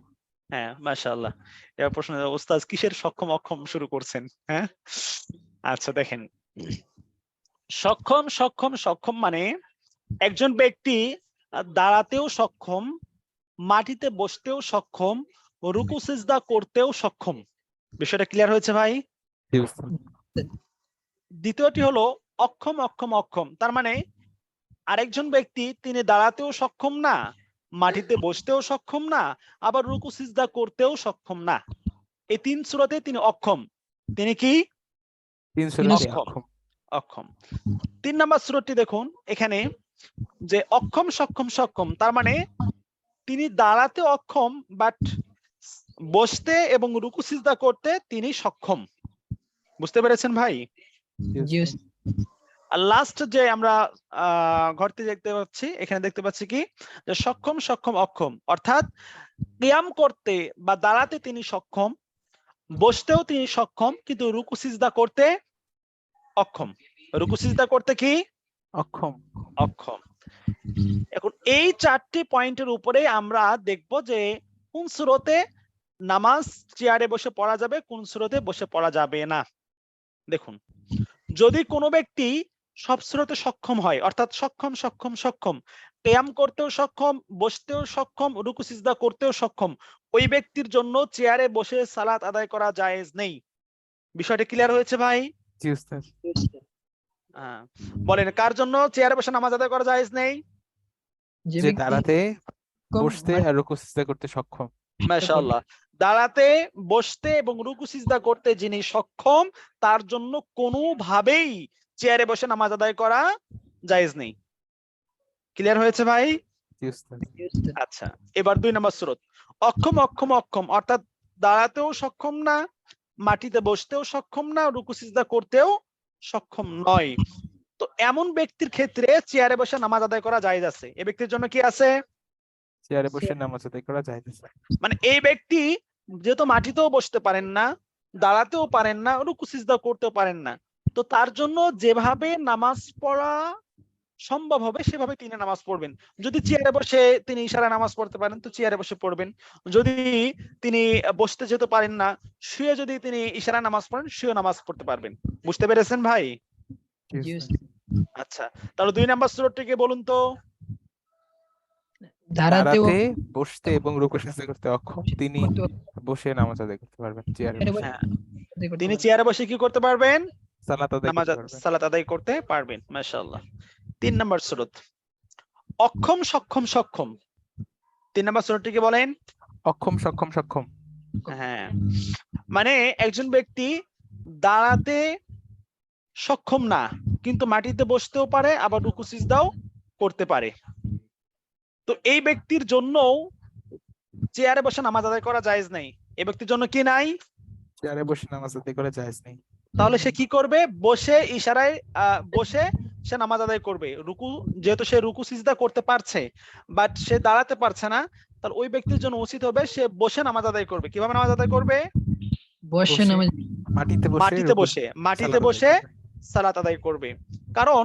হ্যাঁ, মাশাআল্লাহ। এবার প্রশ্ন, ওস্তাদ কিসের সক্ষম অক্ষম শুরু করছেন? হ্যাঁ, আচ্ছা দেখেন, সক্ষম সক্ষম সক্ষম মানে একজন ব্যক্তি দাঁড়াতেও সক্ষম, মাটিতে বসতেও সক্ষম, রুকু সিজদা করতেও সক্ষম। বিষয়টা ক্লিয়ার হয়েছে ভাই? জি উস্তাদ। দ্বিতীয়টি হলো অক্ষম অক্ষম অক্ষম, তার মানে আরেকজন ব্যক্তি তিনি দাঁড়াতেও সক্ষম না, মাটিতে বসতেও সক্ষম না, আবার রুকু সিজদা করতেও সক্ষম না। এই তিন সূরাতে তিনি অক্ষম। তিনি কি? তিন সূরাতে অক্ষম। অক্ষম। অক্ষম। 3 নাম্বার সূরাটি দেখুন, এখানে যে অক্ষম সক্ষম সক্ষম, তার মানে তিনি দাঁড়াতে অক্ষম, বাট বসতে এবং রুকু সিজদা করতে তিনি সক্ষম। বুঝতে পেরেছেন ভাই? জি উস্তাদ। আর লাস্ট যে আমরা ঘরটি দেখতে পাচ্ছি, এখানে দেখতে পাচ্ছি কি, যে সক্ষম সক্ষম অক্ষম, অর্থাৎ কিয়াম করতে বা দাঁড়াতে তিনি সক্ষম, বসতেও তিনি সক্ষম, কিন্তু রুকু সিজদা করতে অক্ষম। রুকু সিজদা করতে কি? অক্ষম। অক্ষম। এখন এই চারটি পয়েন্টের উপরে আমরা দেখব যে কোন সূরাতে নামাজ চেয়ারে বসে পড়া যাবে, কোন সূরাতে বসে পড়া যাবে না। দেখুন, যদি কোনো ব্যক্তি সব সূরাতে সক্ষম হয়, অর্থাৎ সক্ষম সক্ষম সক্ষম, কিয়াম করতেও সক্ষম, বসতেও সক্ষম, রুকু সিজদা করতেও সক্ষম, ওই ব্যক্তির জন্য চেয়ারে বসে সালাত আদায় করা জায়েজ নেই। বিষয়টা ক্লিয়ার হয়েছে ভাই? জি উস্তাদ। বলেন, কার জন্য চেয়ারে বসে নামাজ আদায় করা জায়েজ নেই? যে দাঁড়াতে, বসতে আর রুকু সিজদা করতে সক্ষম। মাশাআল্লাহ। দাঁড়াতে, বসতে এবং রুকু সিজদা করতে যিনি সক্ষম, তার জন্য কোনোভাবেই চেয়ারে বসে নামাজ আদায় করা জায়েজ নেই। ক্লিয়ার হয়েছে ভাই? জি উস্তাদ। আচ্ছা, এবার 2 নম্বর সূরত। অক্ষম অক্ষম অক্ষম, অর্থাৎ দাঁড়াতেও সক্ষম না, মাটিতে বসতেও সক্ষম না, রুকু সিজদা করতেও সক্ষম নয়। তো এমন ব্যক্তির ক্ষেত্রে চেয়ারে বসে নামাজ আদায় করা জায়েজ আছে। এই ব্যক্তির জন্য কি আছে? চেয়ারে বসে নামাজ আদায় করা যায় না। মানে এই ব্যক্তি যেহেতু মাটিতেও বসতে পারেন না, দাঁড়াতেও পারেন না, রুকু সিজদা করতেও পারেন না, তো তার জন্য যেভাবে নামাজ পড়া সম্ভব হবে সেভাবে তিনি নামাজ পড়বেন। যদি চেয়ারে বসে তিনি ইশারায় নামাজ পড়তে পারেন তো চেয়ারে বসে পড়বেন। যদি তিনি বসতে যেতে পারেন না, শুয়ে যদি তিনি ইশারায় নামাজ পড়েন, শুয়ে নামাজ পড়তে পারবেন। বুঝতে পেরেছেন ভাই? জি জি উস্তাদ। আচ্ছা, তাহলে 2 নম্বর সূরাটিকে বলুন তো। দাঁড়াতেও দাঁড়াতে, বসতে এবং রুকু সিজদা করতে অক্ষম, তিনি বসে নামাজ আদায় করতে পারবেন চেয়ারে চেয়ারে বসে। হ্যাঁ, আদায় করতে তিনি পারবেন। চেয়ারে বসে কি করতে পারবেন? সালাত আদায় নামাজ করতে পারবেন। সালাত আদায় করতে পারবেন। মাশাআল্লাহ। 3 নম্বর সূরত। অক্ষম সক্ষম সক্ষম। 3 নম্বর সূরাটিকে বলেন। অক্ষম সক্ষম সক্ষম। হ্যাঁ, মানে একজন ব্যক্তি দাঁড়াতে সক্ষম না, কিন্তু মাটিতে বসতেও পারে, আবার রুকু সিজদাও করতে পারে। তো এই ব্যক্তির জন্য চেয়ারে বসে নামাজ আদায় করা জায়েজ নাই। এই ব্যক্তির জন্য কি নাই? চেয়ারে বসে নামাজ আদায় করা জায়েজ নেই। তাহলে সে কি করবে? বসে ইশারায় বসে সে নামাজ আদায় করবে। রুকু, যেহেতু সে রুকু সিজদা করতে পারছে বাট সে দাঁড়াতে পারছে না, তাহলে ওই ব্যক্তির জন্য উচিত হবে সে বসে নামাজ আদায় করবে। কিভাবে নামাজ আদায় করবে? বসে বসে, নামাজ মাটিতে বসে মাটিতে রুকু বসে, মাটিতে সালাত আদায় বসে করবে। সালাত আদায় করবে। কারণ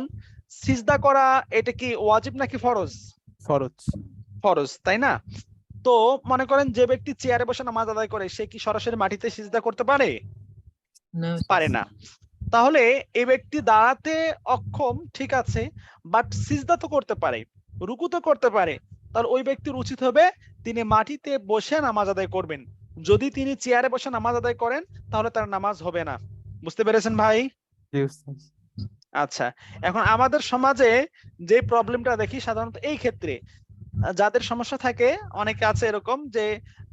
সিজদা করা এটা কি ওয়াজিব নাকি ফরজ? ফরজ। ফরজ, তাই না? তো মনে করেন যে ব্যক্তি চেয়ারে বসে নামাজ আদায় করে সে কি সরাসরি মাটিতে সিজদা করতে পারে? না পারে না। তাহলে এই ব্যক্তি দাঁড়াতে অক্ষম, ঠিক আছে, বাট সিজদা তো করতে পারে, রুকু তো করতে পারে। তাহলে ওই ব্যক্তির উচিত হবে তিনি মাটিতে বসে নামাজ আদায় করবেন। যদি তিনি চেয়ারে বসে নামাজ আদায় করেন তাহলে তার নামাজ হবে না। বুঝতে পেরেছেন ভাই? জি উস্তাদ। আচ্ছা, এখন আমাদের সমাজে যে প্রবলেমটা দেখি সাধারণত এই ক্ষেত্রে, যাদের সমস্যা থাকে, অনেকে আছে এরকম যে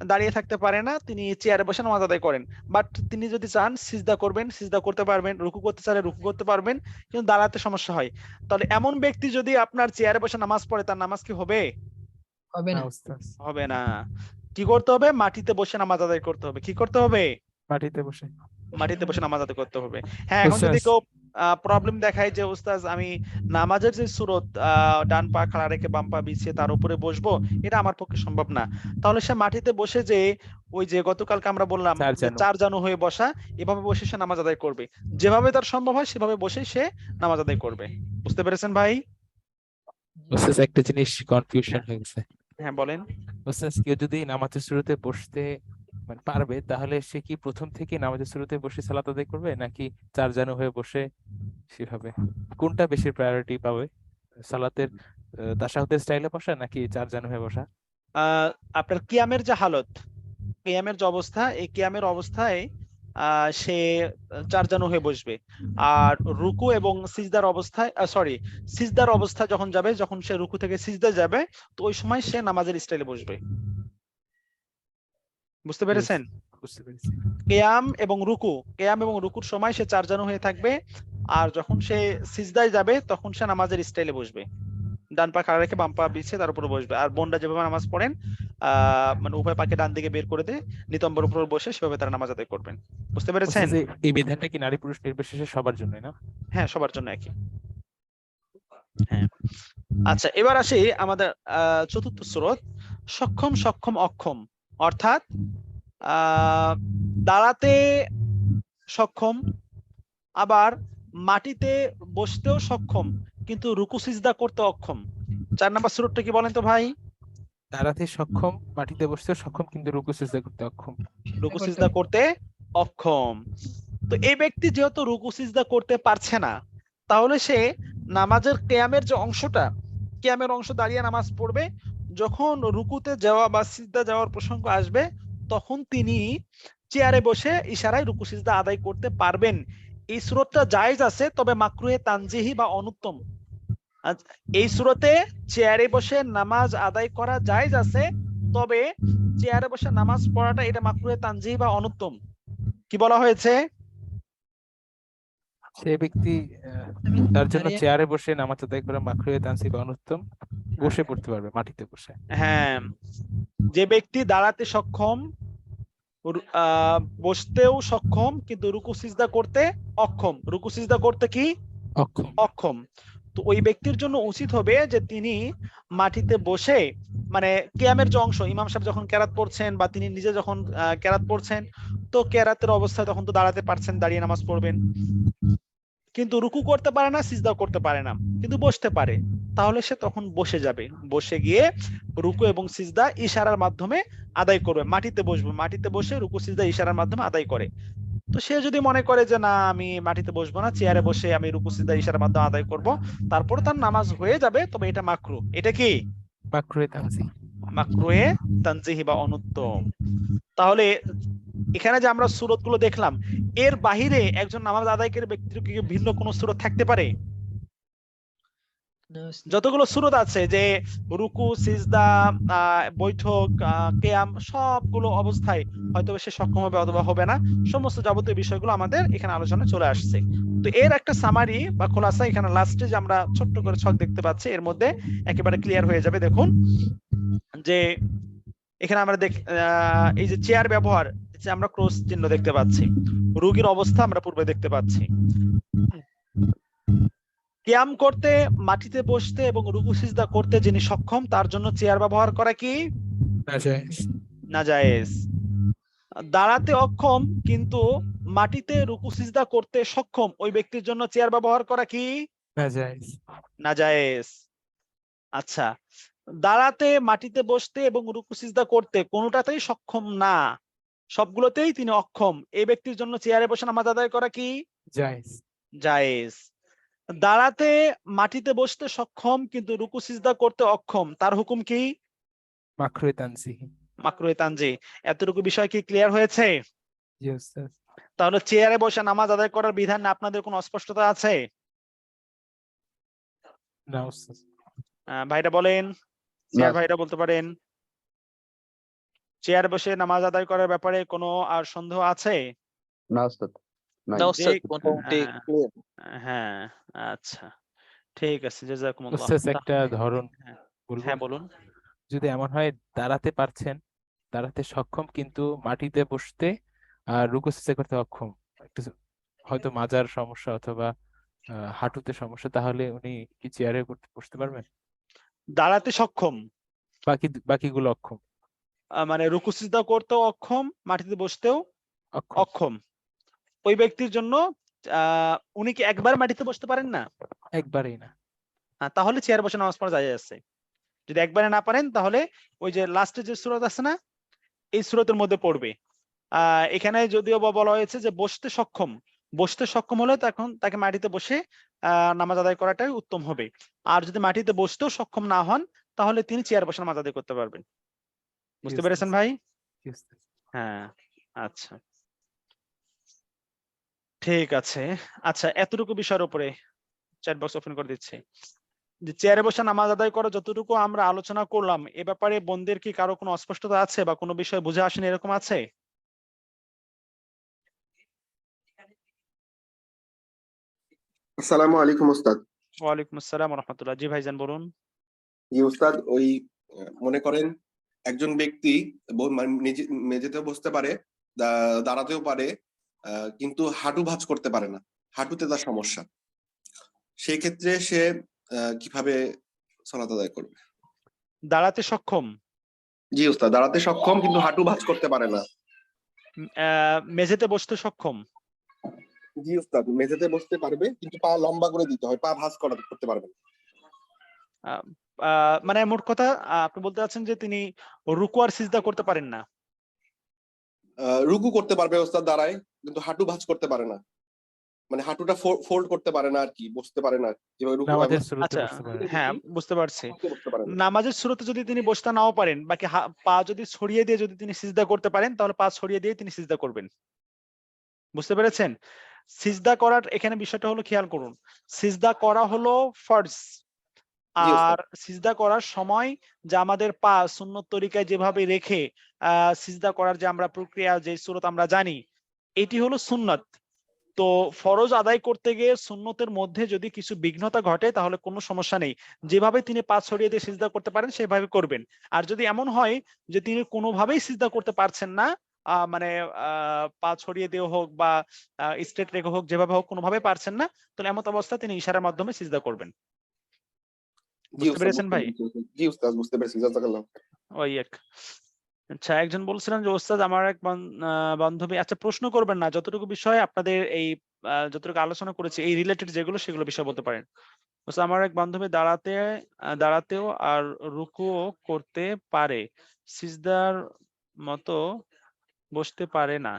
দাঁড়িয়ে থাকতে পারে না, তিনি চেয়ারে বসে নামাজ আদায় করেন, বাট তিনি যদি চান সিজদা করবেন, সিজদা করতে পারবেন, রুকু করতে চাইলে রুকু করতে পারবেন, কিন্তু দাঁড়াতে সমস্যা হয়। তাহলে এমন ব্যক্তি যদি আপনার চেয়ারে বসে নামাজ পড়ে তার নামাজ কি হবে? হবে না না। উস্তাদ। হবে না। কি করতে হবে? মাটিতে বসে নামাজ আদায় করতে হবে। কি করতে হবে? মাটিতে বসে। মাটিতে বসে নামাজ আদায় করতে হবে। হ্যাঁ, এখন যদি উস্তাদ, কেউ প্রবলেম দেখায় যে উস্তাজ আমি নামাজের যে সূরত ডান পা খাড়া রেখে বাম পা বিছিয়ে তার উপরে বসবো, এটা আমার পক্ষে সম্ভব না, তাহলে সে মাটিতে বসে যে ওই যে গতকালকে আমরা বললাম চার যে জানু। 4 জানু হয়ে বসা, এভাবে বসে সে নামাজ আদায় করবে। যেভাবে তার সম্ভব হয় সেভাবে বসে সে নামাজ আদায় করবে। বুঝতে পেরেছেন ভাই? উস্তাদ একটা জিনিস কনফিউশন হয়ে গেছে। হ্যাঁ বলেন। উস্তাদ, কেউ যদি নামাজের শুরুতে বসতে মানে পারবে, তাহলে সে কি প্রথম থেকে নামাজের শুরুতে বসে সালাত আদায় করবে, নাকি চার জানু হয়ে বসে সেভাবে কোনটা বেশি প্রায়োরিটি পাবে? সালাতের তাশাহুদের স্টাইলে বসা নাকি চার জানু হয়ে বসা? আপনার কিয়ামের যে হালত, কিয়ামের যে অবস্থা, এই কিয়ামের অবস্থায় সে 4 জানু হয়ে বসবে। আর রুকু এবং সিজদার অবস্থায়, সরি, সিজদার অবস্থা যখন যাবে, যখন সে রুকু থেকে সিজদা যাবে, তো ওই সময় সে নামাজের স্টাইলে বসবে। বুঝতে পেরেছেন? বুঝতে পেরেছি। কিয়াম এবং রুকু, কিয়াম এবং রুকুর সময় সে 4 জানু হয়ে থাকবে, আর যখন সে সিজদায় যাবে তখন সে নামাজের স্টাইলে বসবে, ডান পা খাড়া রেখে বাম পা বিছিয়ে তার উপরে বসবে। আর বোনরা যেভাবে নামাজ পড়েন, মানে উভয় পাকে ডান দিকে বের করে দিয়ে নিতম্বের উপর বসে সেভাবে তারা নামাজ আদায় করবেন। বুঝতে পেরেছেন? উস্তাদ, এই বিধানটা কি নারী পুরুষ নির্বিশেষে সবার জন্য, না? হ্যাঁ, সবার জন্য একই। হ্যাঁ, আচ্ছা, এবার আসি আমাদের চতুর্থ সূরত, সক্ষম সক্ষম অক্ষম। অর্থাৎ দাঁড়াতে সক্ষম, আবার মাটিতে বসতেও সক্ষম, কিন্তু রুকু সিজদা করতে অক্ষম। 4 নাম্বার সূরতটা কি বলেন তো ভাই? দাঁড়াতে সক্ষম, মাটিতে বসতে সক্ষম, কিন্তু রুকু সিজদা করতে অক্ষম। রুকু সিজদা করতে অক্ষম। তো এই ব্যক্তি যেহেতু রুকু সিজদা করতে পারছে না, তাহলে সে নামাজের কিয়ামের যে অংশটা, কিয়ামের অংশ দাঁড়িয়ে নামাজ পড়বে, যখন রুকুতে যাওয়া বা সিজদা যাওয়ার প্রসঙ্গ আসবে তখন তিনি চেয়ারে বসে ইশারায় রুকু সিজদা আদায় করতে পারবেন। এই সূরতটা জায়েজ আছে, তবে মাকরুহে তানজিহি বা অনুত্তম। এই সূরতে চেয়ারে বসে নামাজ আদায় করা জায়েজ আছে, তবে চেয়ারে বসে নামাজ পড়াটা এটা মাকরুহে তানজিহি বা অনুত্তম। কি বলা হয়েছে? সে ব্যক্তি আমি তার জন্য দাঁড়িয়ে চেয়ারে বসে নামাজ আদায় করা মাকরুহে তানজিহ বা অনুত্তম, বসে পড়তে পারবে মাটিতে বসে। হ্যাঁ, যে ব্যক্তি দাঁড়াতে সক্ষম, বসতেও সক্ষম কিন্তু রুকু সিজদা করতে অক্ষম। রুকু সিজদা করতে কি অক্ষম। অক্ষম, তো ওই ব্যক্তির জন্য উচিত হবে যে তিনি মাটিতে বসে, মানে কিয়ামের যে অংশ, ইমাম সাহেব যখন কেরাত পড়ছেন বা তিনি নিজে যখন কেরাত পড়ছেন, তো কেরাতের অবস্থায় তখন তো দাঁড়াতে পারছেন, দাঁড়িয়ে নামাজ পড়বেন, কিন্তু রুকু করতে পারে না, সিজদাও করতে পারে না, কিন্তু বসতে পারে, তাহলে সে তখন বসে যাবে, বসে গিয়ে রুকু এবং সিজদা ইশারার মাধ্যমে আদায় করবে। মাটিতে বসবে, মাটিতে বসে রুকু সিজদা ইশারার মাধ্যমে আদায় করে। তো সে যদি মনে করে যে না আমি মাটিতে বসবো না, চেয়ারে বসে আমি রুকু সিজদা ইশারার মাধ্যমে আদায় করব, তারপরে তার নামাজ হয়ে যাবে, তবে এটা মাকরু। এটা কি মাকরুহে তানজিহ। মাকরুয়ে তানজিহি বা অনুত্তম। তাহলে এখানে যে আমরা সূরত গুলো দেখলাম, এর বাহিরে একজন নামাজ আদায়কারী ব্যক্তির কি ভিন্ন কোনো সূরত থাকতে পারে? না উস্তাদ। যতগুলো সূরত আছে, যে রুকু সিজদা বৈঠক কিয়াম, সবগুলো অবস্থায় হয়তো সে সক্ষম হবে অথবা হবে না, সমস্ত যাবতীয় বিষয়গুলো আমাদের এখানে আলোচনায় চলে আসছে। তো এর একটা সামারি বা খোলাসা এখানে লাস্টে যে আমরা ছোট্ট করে ছক দেখতে পাচ্ছি, এর মধ্যে একেবারে ক্লিয়ার হয়ে যাবে। দেখুন যে এখানে আমরা এই যে চেয়ার ব্যবহার, যে আমরা ক্রস চিহ্ন দেখতে পাচ্ছি, রোগীর অবস্থা আমরা পূর্বে দেখতে পাচ্ছি। কিয়াম করতে, মাটিতে বসতে এবং রুকু সিজদা করতে যিনি সক্ষম, তার জন্য চেয়ার ব্যবহার করা কি নাজায়েজ। নাজায়েজ। দাঁড়াতে অক্ষম কিন্তু মাটিতে রুকু সিজদা করতে সক্ষম, ওই ব্যক্তির জন্য চেয়ার ব্যবহার করা কি নাজায়েজ। নাজায়েজ। আচ্ছা, দাঁড়াতে, মাটিতে বসতে এবং রুকু সিজদা করতে কোনোটাতেই সক্ষম না, সবগুলোতেই তিনি অক্ষম, এই ব্যক্তির জন্য চেয়ারে বসে নামাজ আদায় করা কি জায়েজ। জায়েজ। দাঁড়াতে, মাটিতে বসতে সক্ষম কিন্তু রুকু সিজদা করতে অক্ষম, তার হুকুম কি মাকরুহে তানজিহ। মাকরুহে তানজিহ। এতটুকু বিষয় কি ক্লিয়ার হয়েছে? জি উস্তাদ। তাহলে চেয়ারে বসে নামাজ আদায় করার বিধান আপনাদের কোনো অস্পষ্টতা আছে? না উস্তাদ। ভাইরা বলেন, চেয়ার ভাইরা বলতে পারেন, চেয়ার বসে নামাজ আদায় করার ব্যাপারে কোনো আর সন্দেহ আছে? না উস্তাদ, নাই। না উস্তাদ, যে- মোটামুটি আহ, ক্লিয়ার। হ্যাঁ, আচ্ছা, ঠিক আছে, জাযাকুমুল্লাহ। উস্তাদ একটা ধরন হ্যাঁ, বলবো। হ্যাঁ বলুন। যদি এমন হয় দাঁড়াতে পারছেন, দাঁড়াতে সক্ষম কিন্তু মাটিতে বসতে আর রুকু সিজদা করতে অক্ষম, একটু হয়তো মাজার সমস্যা অথবা হাঁটুতে সমস্যা, তাহলে উনি কি চেয়ারে বসতে পারবেন? দাঁড়াতে সক্ষম, বাকিগুলো অক্ষম। মানে রুকু সিজদা করতেও অক্ষম, মাটিতে বসতেও অক্ষম। অক্ষম, ওই ব্যক্তির জন্য উনি কি একবার মাটিতে বসতে পারেন না? একবারেই না। তাহলে চেয়ার বসে নামাজ পড়া যায় আছে। যদি একবারে না পারেন, তাহলে ওই যে লাস্টে যে সূরত আছে না, এই সূরতের মধ্যে পড়বে। এখানে যদিও বা বলা হয়েছে যে বসতে সক্ষম, বসতে সক্ষম হলে তখন তাকে মাটিতে বসে নামাজ আদায় করাটাই উত্তম হবে। আর যদি মাটিতে বসতেও সক্ষম না হন, তাহলে তিনি চেয়ার বসে নামাজ আদায় করতে পারবেন। বুঝতে পেরেছেন ভাই? জি উস্তাদ। হ্যাঁ, আচ্ছা, ঠিক আছে। আচ্ছা, এতটুকু বিষয়ের উপরে চ্যাট বক্স ওপেন করে দিচ্ছি। যে চেয়ারে বসে নামাজ আদায় করা যতটুকু আমরা আলোচনা করলাম, এ ব্যাপারে বোনদের কি কারো কোনো অস্পষ্টতা আছে বা কোনো বিষয় বুঝে আসেনি এরকম আছে? আসসালামু আলাইকুম উস্তাদ। ওয়ালাইকুম আসসালাম ওয়া রাহমাতুল্লাহ। জি ভাইজান বলুন। জি উস্তাদ, ওই মনে করেন একজন ব্যক্তি মানে নিজে মেঝেতেও বসতে পারে, দাঁড়াতেও পারে, কিন্তু হাঁটু ভাঁজ করতে পারে না, হাঁটুতে তার সমস্যা। সেই ক্ষেত্রে সে কিভাবে সালাত আদায় করবে? দাঁড়াতে সক্ষম, জি উস্তাদ, দাঁড়াতে সক্ষম কিন্তু হাঁটু ভাঁজ করতে পারে না। মেঝেতে বসতে সক্ষম, জি উস্তাদ, মেঝেতে বসতে পারবে কিন্তু পা লম্বা করে দিতে হয়, পা ভাঁজ করতে পারবে না। আহ, মানে মোট কথা আপনি বলতে চাচ্ছেন যে তিনি রুকু আর সিজদা করতে পারেন না। রুকু করতে পারবে উস্তাদ দাঁড়ায়, কিন্তু হাঁটু ভাঁজ করতে পারে না, মানে হাঁটুটা ফোল্ড করতে পারে না আর কি, বসতে পারে না যেভাবে রুকু নামাজের শুরুতে আচ্ছা, বসতে পারেন। হ্যাঁ বুঝতে পারছি। বসতে পারে না। নামাজের শুরুতে যদি তিনি বসতে নাও পারেন, বাকি পা যদি ছড়িয়ে দিয়ে যদি তিনি সিজদা করতে পারেন, তাহলে পা ছড়িয়ে দিয়ে তিনি সিজদা করবেন। বুঝতে পেরেছেন? সিজদা করার এখানে বিষয়টা হলো, খেয়াল করুন, সিজদা করা হলো ফরজ, জি উস্তাদ। আর সিজদা করার সময় যে আমাদের পা সুন্নত তরিকায় যেভাবে রেখে সিজদা করার যে আমরা প্রক্রিয়া, যে সূরত আমরা জানি, এটি হলো সুন্নত। তো ফরজ আদায় করতে গিয়ে সুন্নতের মধ্যে যদি কিছু বিঘ্নতা ঘটে তাহলে কোনো সমস্যা নেই, যেভাবে তিনি পা ছড়িয়ে দিয়ে সিজদা করতে পারেন সেভাবে করবেন। আর যদি এমন হয় যে তিনি কোনোভাবেই সিজদা করতে পারছেন না, মানে পা ছড়িয়ে দিয়ে হোক বা স্ট্রেট রেখে হোক, যেভাবে হোক কোনোভাবে পারছেন না, তাহলে এমত অবস্থায় তিনি ইশারার মাধ্যমে সিজদা করবেন। জি বুঝতে উস্তাদ, পেরেছেন বুঝতে ভাই? পেরেছি। জি উস্তাদ, বুঝতে পেরেছি, জাযাকাল্লাহ। ওই এক। আচ্ছা, একজন বলছিলেন যে ওস্তাদ আমার এক বান্ধবী, আচ্ছা প্রশ্ন করবেন না, যতটুকু বিষয় আপনাদের এই যতটুকু আলোচনা করেছি এই রিলেটেড যেগুলো সেগুলো বিষয় বলতে পারেন। ওস্তাদ আমার এক বান্ধবী দাঁড়াতেও আর রুকুও করতে পারে, সিজদার মতো বসতে পারে না,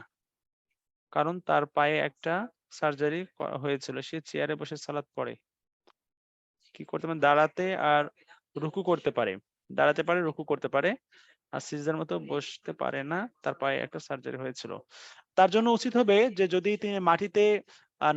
কারণ তার পায়ে একটা সার্জারি হয়েছিল, সে চেয়ারে বসে সালাত পড়ে। কি করতে পারে? দাঁড়াতে আর রুকু করতে পারে, দাঁড়াতে পারে, রুকু করতে পারে, আর সিজদার মতো বসতে পারে না, তার পায়ে একটা সার্জারি হয়েছিল। তার জন্য উচিত হবে যে যদি তিনি মাটিতে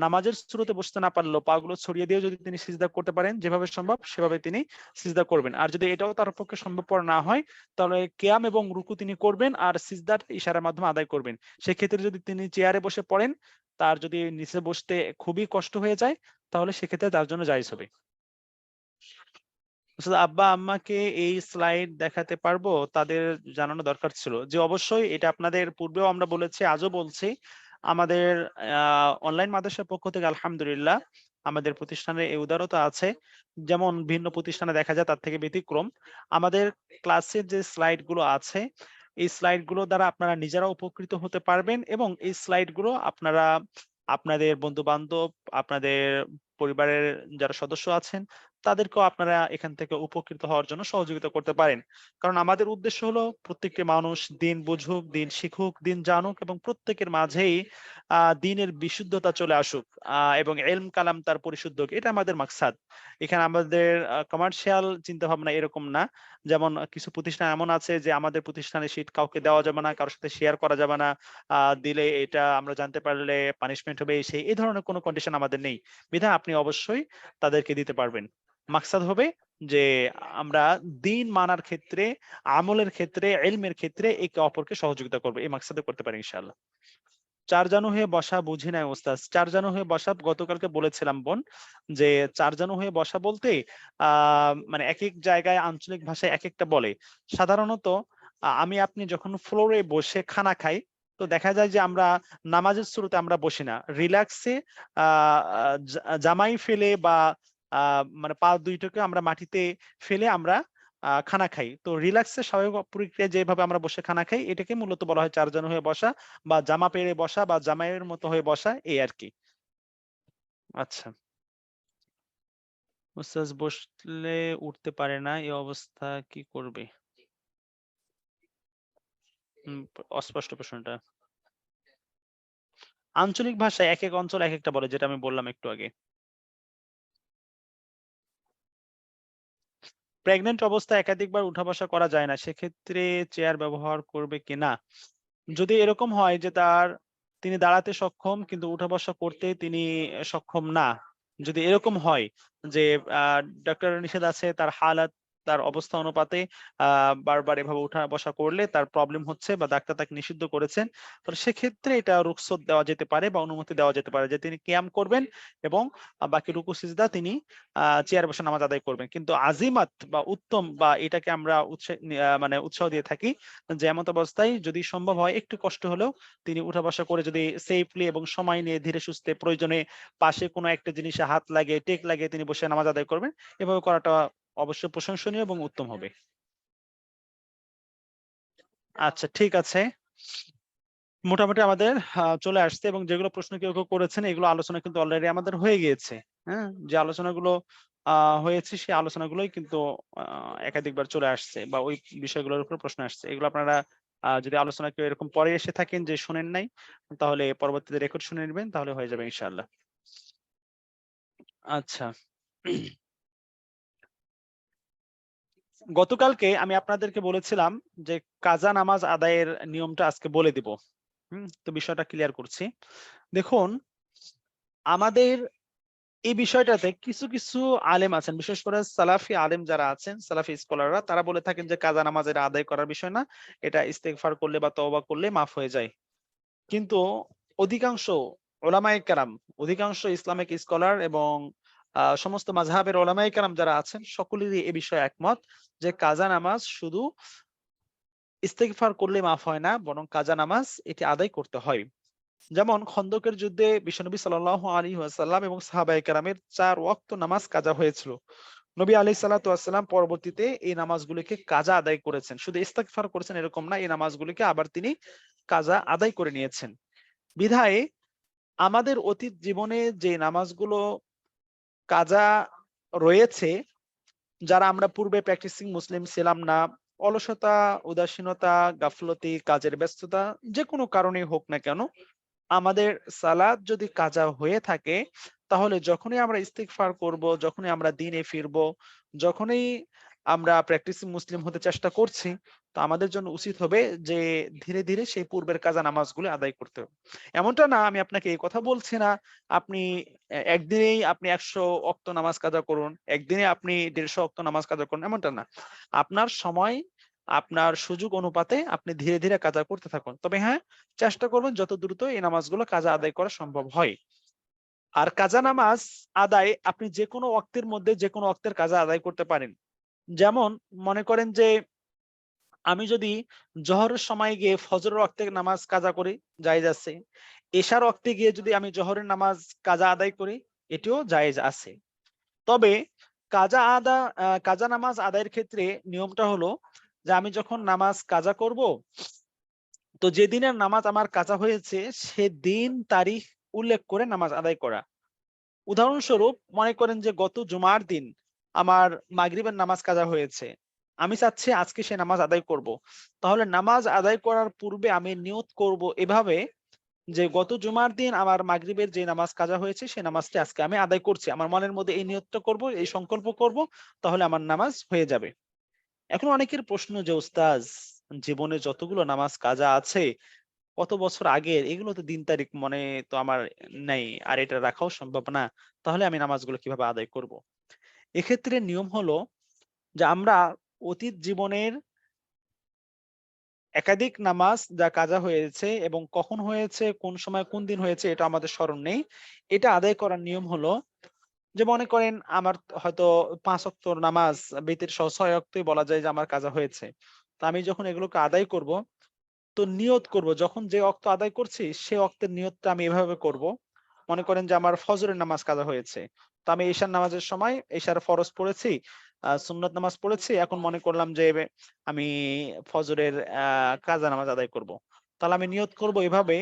নামাজের শুরুতে বসতে না পারলো, পা গুলো ছড়িয়ে দিয়ে যদি তিনি সিজদা করতে পারেন যেভাবে সম্ভব সেভাবে তিনি সিজদা করবেন। আর যদি এটাও তার পক্ষে সম্ভবপর না হয় তাহলে কিয়াম এবং রুকু তিনি করবেন আর সিজদার ইশারার মাধ্যমে আদায় করবেন। সেক্ষেত্রে যদি তিনি চেয়ারে বসে পড়েন, তার যদি নিচে বসতে খুবই কষ্ট হয়ে যায় তাহলে সেক্ষেত্রে তার জন্য জায়েজ হবে। আব্বা আম্মাকে এই স্লাইড দেখাতে পারবো, তাদের জানানো দরকার ছিল। যে অবশ্যই, এটা আপনাদের পূর্বেও আমরা বলেছি, আজও বলছি, আমাদের অনলাইন মাদ্রাসার পক্ষ থেকে আলহামদুলিল্লাহ আমাদের প্রতিষ্ঠানের এই উদারতা আছে। যেমন ভিন্ন প্রতিষ্ঠানে দেখা যায় তার থেকে ব্যতিক্রম, আমাদের ক্লাসের যে স্লাইড গুলো আছে এই স্লাইড গুলো দ্বারা আপনারা নিজেরা উপকৃত হতে পারবেন এবং এই স্লাইড গুলো আপনারা আপনাদের বন্ধু বান্ধব, আপনাদের পরিবারের যারা সদস্য আছেন তাদেরকেও আপনারা এখান থেকে উপকৃত হওয়ার জন্য সহযোগিতা করতে পারেন। কারণ আমাদের উদ্দেশ্য হলো প্রত্যেকটি মানুষ দিন বুঝুক, দিন শিখুক, দিন জানুক এবং প্রত্যেকের মাঝেই দিনের বিশুদ্ধতা চলে আসুক এবং ইলম কালাম তার পরিশুদ্ধ হোক, এটা আমাদের মাকসাদ। এখানে আমাদের কমার্শিয়াল চিন্তা ভাবনা এরকম না। যেমন কিছু প্রতিষ্ঠান এমন আছে যে আমাদের প্রতিষ্ঠানের শীট কাউকে দেওয়া যাবে না, কারোর সাথে শেয়ার করা যাবে না, দিলে এটা আমরা জানতে পারলে পানিশমেন্ট হবে, এই ধরনের কোনো কন্ডিশন আমাদের নেই। বিধায় আপনি অবশ্যই তাদেরকে দিতে পারবেন। মাকসাদ হবে যে আমরা দিন মানার ক্ষেত্রে, আমলের ক্ষেত্রে, ইলমের ক্ষেত্রে একে অপরকে সহযোগিতা করবো, এই মাকসাদে করতে পারি ইনশাআল্লাহ। চারজানু হয়ে বসা বুঝি নাই ওস্তাদ। চারজানু হয়ে বসা গতকালকে বলেছিলাম বোন, যে চারজানু হয়ে বসা বলতে মানে এক এক জায়গায় আঞ্চলিক ভাষায় এক একটা বলে। সাধারণত আমি আপনি যখন ফ্লোরে বসে খানা খাই, তো দেখা যায় যে আমরা নামাজের শুরুতে আমরা বসি না, রিল্যাক্সে জামাই ফেলে বা মানে পা দুইটাকে আমরা মাটিতে ফেলে আমরা খানা খাই। তো রিল্যাক্সের স্বাভাবিক প্রক্রিয়া যেভাবে আমরা বসে খানা খাই এটাকে মূলত বলা হয় চারজন হয়ে বসা বা জামা পেড়ে বসা বা জামাইয়ের মতো হয়ে বসা, এই আর কি। আচ্ছা, উস্তাদ বসলে উঠতে পারে না, এই অবস্থা কি করবে? অস্পষ্ট প্রশ্নটা। আঞ্চলিক ভাষায় এক এক অঞ্চল এক একটা বলে, যেটা আমি বললাম একটু আগে। প্রেগনেন্ট অবস্থায় একাধিকবার উঠা বসা করা যায় না, সেক্ষেত্রে চেয়ার ব্যবহার করবে কিনা? যদি এরকম হয় যে তিনি দাঁড়াতে সক্ষম কিন্তু উঠা বসা করতে তিনি সক্ষম না, যদি এরকম হয় যে ডক্টরের নিষেধ আছে, তার হালাত, তার অবস্থা অনুপাতে বারবার এভাবে উঠা বসা করলে তার প্রবলেম হচ্ছে বা ডাক্তার তাকে নিষিদ্ধ করেছেন, তাহলে সেক্ষেত্রে এটা রুখসত দেওয়া যেতে পারে বা অনুমতি দেওয়া যেতে পারে যে তিনি কিয়াম করবেন এবং বাকি রুকু সিজদা তিনি চেয়ারে বসে নামাজ আদায় করবেন। কিন্তু আজিমাত বা উত্তম বা এটাকে আমরা মানে উৎসাহ দিয়ে থাকি যে এমত অবস্থায় যদি সম্ভব হয় একটু কষ্ট হলেও তিনি উঠা বসা করে যদি সেফলি এবং সময় নিয়ে ধীরে সুস্থে, প্রয়োজনে পাশে কোনো একটা জিনিসে হাত লাগিয়ে টেক লাগিয়ে তিনি বসে নামাজ আদায় করবেন, এভাবে করাটা অবশ্যই প্রশংসনীয় এবং উত্তম হবে। আচ্ছা, ঠিক আছে, মোটামুটি আমাদের চলে আসছে এবং যেগুলো প্রশ্ন কেউ কেউ করেছেন এগুলো আলোচনা কিন্তু অলরেডি আমাদের হয়ে গিয়েছে। হ্যাঁ, যে আলোচনাগুলো হয়েছে সেই আলোচনাগুলোই কিন্তু একাধিকবার চলে আসছে বা ওই বিষয়গুলোর উপর প্রশ্ন আসছে। এগুলো আপনারা যদি আলোচনা কেউ এরকম পরে এসে থাকেন যে শোনেন নাই, তাহলে পরবর্তীতে রেকর্ড শুনে নেবেন, তাহলে হয়ে যাবে ইনশাআল্লাহ। আচ্ছা, গতকালকে আমি আপনাদেরকে বলেছিলাম যে কাজা নামাজ আদায়ের নিয়মটা আজকে বলে দিব। তো বিষয়টা ক্লিয়ার করছি। দেখুন, আমাদের এই বিষয়টাতে কিছু কিছু আলেম আছেন, বিশেষ করে সালাফি আলেম যারা আছেন, সালাফি স্কলাররা, তারা বলে থাকেন যে কাজা নামাজ এটা আদায় করার বিষয় না, এটা ইস্তেগফার করলে বা তওবা করলে মাফ হয়ে যায়। কিন্তু অধিকাংশ ওলামায়ে কেরাম, অধিকাংশ ইসলামিক স্কলার এবং সমস্ত মাযহাবের ওলামায়ে কেরাম যারা আছেন সকলেরই এ বিষয়ে একমত যে কাজা নামাজ শুধু ইস্তেগফার করলে মাফ হয় না, বরং কাজা নামাজ এটি আদায় করতে হয়। যেমন খন্দকের যুদ্ধে বিশ্বনবী সাল্লাল্লাহু আলাইহি ওয়াসাল্লাম এবং সাহাবায়ে কেরামের 4 ওয়াক্ত নামাজ কাজা হয়েছিল। নবী আলাইহিস সালাতু ওয়াসসালাম পরবর্তীতে এই নামাজগুলিকে কাজা আদায় করেছেন, শুধু ইস্তেগফার করেছেন এরকম না, এই নামাজগুলিকে আবার তিনি কাজা আদায় করে নিয়েছেন। বিধায় আমাদের অতীত জীবনে যে নামাজগুলো কাজা রয়েছে, যারা আমরা পূর্বে প্র্যাকটিসিং মুসলিম ছিলাম না, অলসতা, উদাসীনতা, গাফলতি, কাজের ব্যস্ততা, যে কোনো কারণেই হোক না কেন, আমাদের সালাত যদি কাজা হয়ে থাকে, তাহলে যখনই আমরা ইস্তিগফার করব, যখনই আমরা দ্বীনে ফিরবো, যখনই আমরা প্র্যাকটিসিং মুসলিম হতে চেষ্টা করছি, তো আমাদের জন্য উচিত হবে যে ধীরে ধীরে সেই পূর্বের কাজা নামাজগুলো আদায় করতে হবে। এমনটা না, আমি আপনাকে এই কথা বলছি না আপনি একদিনেই আপনি 100 ওয়াক্ত নামাজ কাজা করুন, একদিনে আপনি 150 ওয়াক্ত নামাজ কাজা করুন, এমনটা না। আপনার সময়, আপনার সুযোগ অনুপাতে আপনি ধীরে ধীরে কাজা করতে থাকুন। তবে হ্যাঁ, চেষ্টা করবেন যত দ্রুত এই নামাজগুলো কাজা আদায় করা সম্ভব হয়। আর কাজা নামাজ আদায় আপনি যে কোনো ওয়াক্তের মধ্যে যে কোনো ওয়াক্তের কাজা আদায় করতে পারেন। যেমন মনে করেন যে আমি যদি জোহরের সময় গিয়ে ফজরের ওয়াক্তে নামাজ কাজা করি, জায়েজ আছে। এশার ওয়াক্তে গিয়ে যদি আমি জোহরের নামাজ কাজা আদায় করি, এটিও জায়েজ আছে। তবে কাজা নামাজ আদায়ের ক্ষেত্রে নিয়মটা হলো যে আমি যখন নামাজ কাজা করব, তো যেদিনের নামাজ আমার কাজা হয়েছে সেদিন তারিখ উল্লেখ করে নামাজ আদায় করা। উদাহরণস্বরূপ মনে করেন যে গত জুমার দিন আমার মাগরিবের নামাজ কাজা হয়েছে, আমি চাচ্ছি আজকে সে নামাজ আদায় করব। তাহলে নামাজ আদায় করার পূর্বে আমি নিয়ত করব এভাবে যে গত জুমার দিন আমার মাগরিবের যে নামাজ কাজা হয়েছে সেই নামাজটি আজকে আমি আদায় করছি, আমার মনের মধ্যে এই নিয়তটা করব, এই সংকল্প করব, তাহলে আমার নামাজ হয়ে যাবে। এখন অনেকের প্রশ্ন যে উস্তাজ, জীবনে যতগুলো নামাজ কাজা আছে কত বছর আগের, এগুলো তো দিন তারিখ মনে তো আমার নেই, আর এটা রাখাও সম্ভব না, তাহলে আমি নামাজগুলো কিভাবে আদায় করব? এক্ষেত্রে নিয়ম হলো যে আমরা অতীত জীবনের একাধিক নামাজ যা কাজা হয়েছে এবং কখন হয়েছে, কোন সময় কোন দিন হয়েছে, এটা আমাদের স্মরণ নেই। এটা আদায় করার নিয়ম হলো যে মনে করেন আমার হয়তো 5 ওয়াক্ত নামাজ বিতির সহ 6 ওয়াক্তই বলা যায় যে আমার কাজা হয়েছে। তো আমি যখন এগুলোকে আদায় করব, তো নিয়ত করব যখন যে ওয়াক্ত আদায় করছি সে ওয়াক্তের নিয়তটা আমি এভাবে করব। মনে করেন যে আমার ফজরের নামাজ কাজা হয়েছে, তো আমি ঈশার নামাজের সময় ঈশার ফরজ পড়েছি, সুন্নত নামাজ পড়েছি, এখন মনে করলাম যে আমি ফজরের কাজা নামাজ আদায় করব। তাহলে আমি নিয়ত করব এভাবে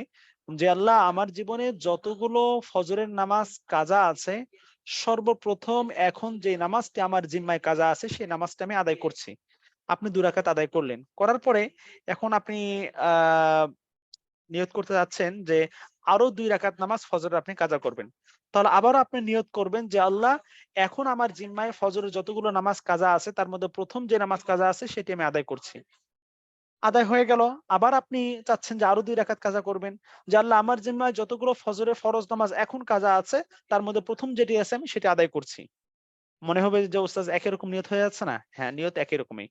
যে আল্লাহ, আমার জীবনে যতগুলো ফজরের নামাজ কাজা আছে, সর্বপ্রথম এখন যে নামাজটি আমার জিম্মায় কাজা আছে সেই নামাজটা আমি আদায় করছি। আপনি 2 রাকাত আদায় করলেন, করার পরে এখন আপনি আহ নিয়ত করতে যাচ্ছেন যে আরো 2 রাকাত নামাজ ফজরের আপনি কাজা করবেন। তাহলে আবারও আপনি নিয়ত করবেন যে আল্লাহ, এখন আমার জিম্মায় ফজরের যতগুলো নামাজ কাজা আছে তার মধ্যে প্রথম যে নামাজ কাজা আছে সেটি আমি আদায় করছি। আদায় হয়ে গেল, আবার আপনি চাচ্ছেন যে আরো 2 রাকাত কাজা করবেন, যে আল্লাহ, আমার জিম্মায় যতগুলো ফজরের ফরজ নামাজ এখন কাজা আছে তার মধ্যে প্রথম যেটি আছে আমি সেটি আদায় করছি। মনে হবে যে ওস্তাদ একই রকম নিয়ত হয়ে যাচ্ছে না? হ্যাঁ, নিয়ত একই রকমই।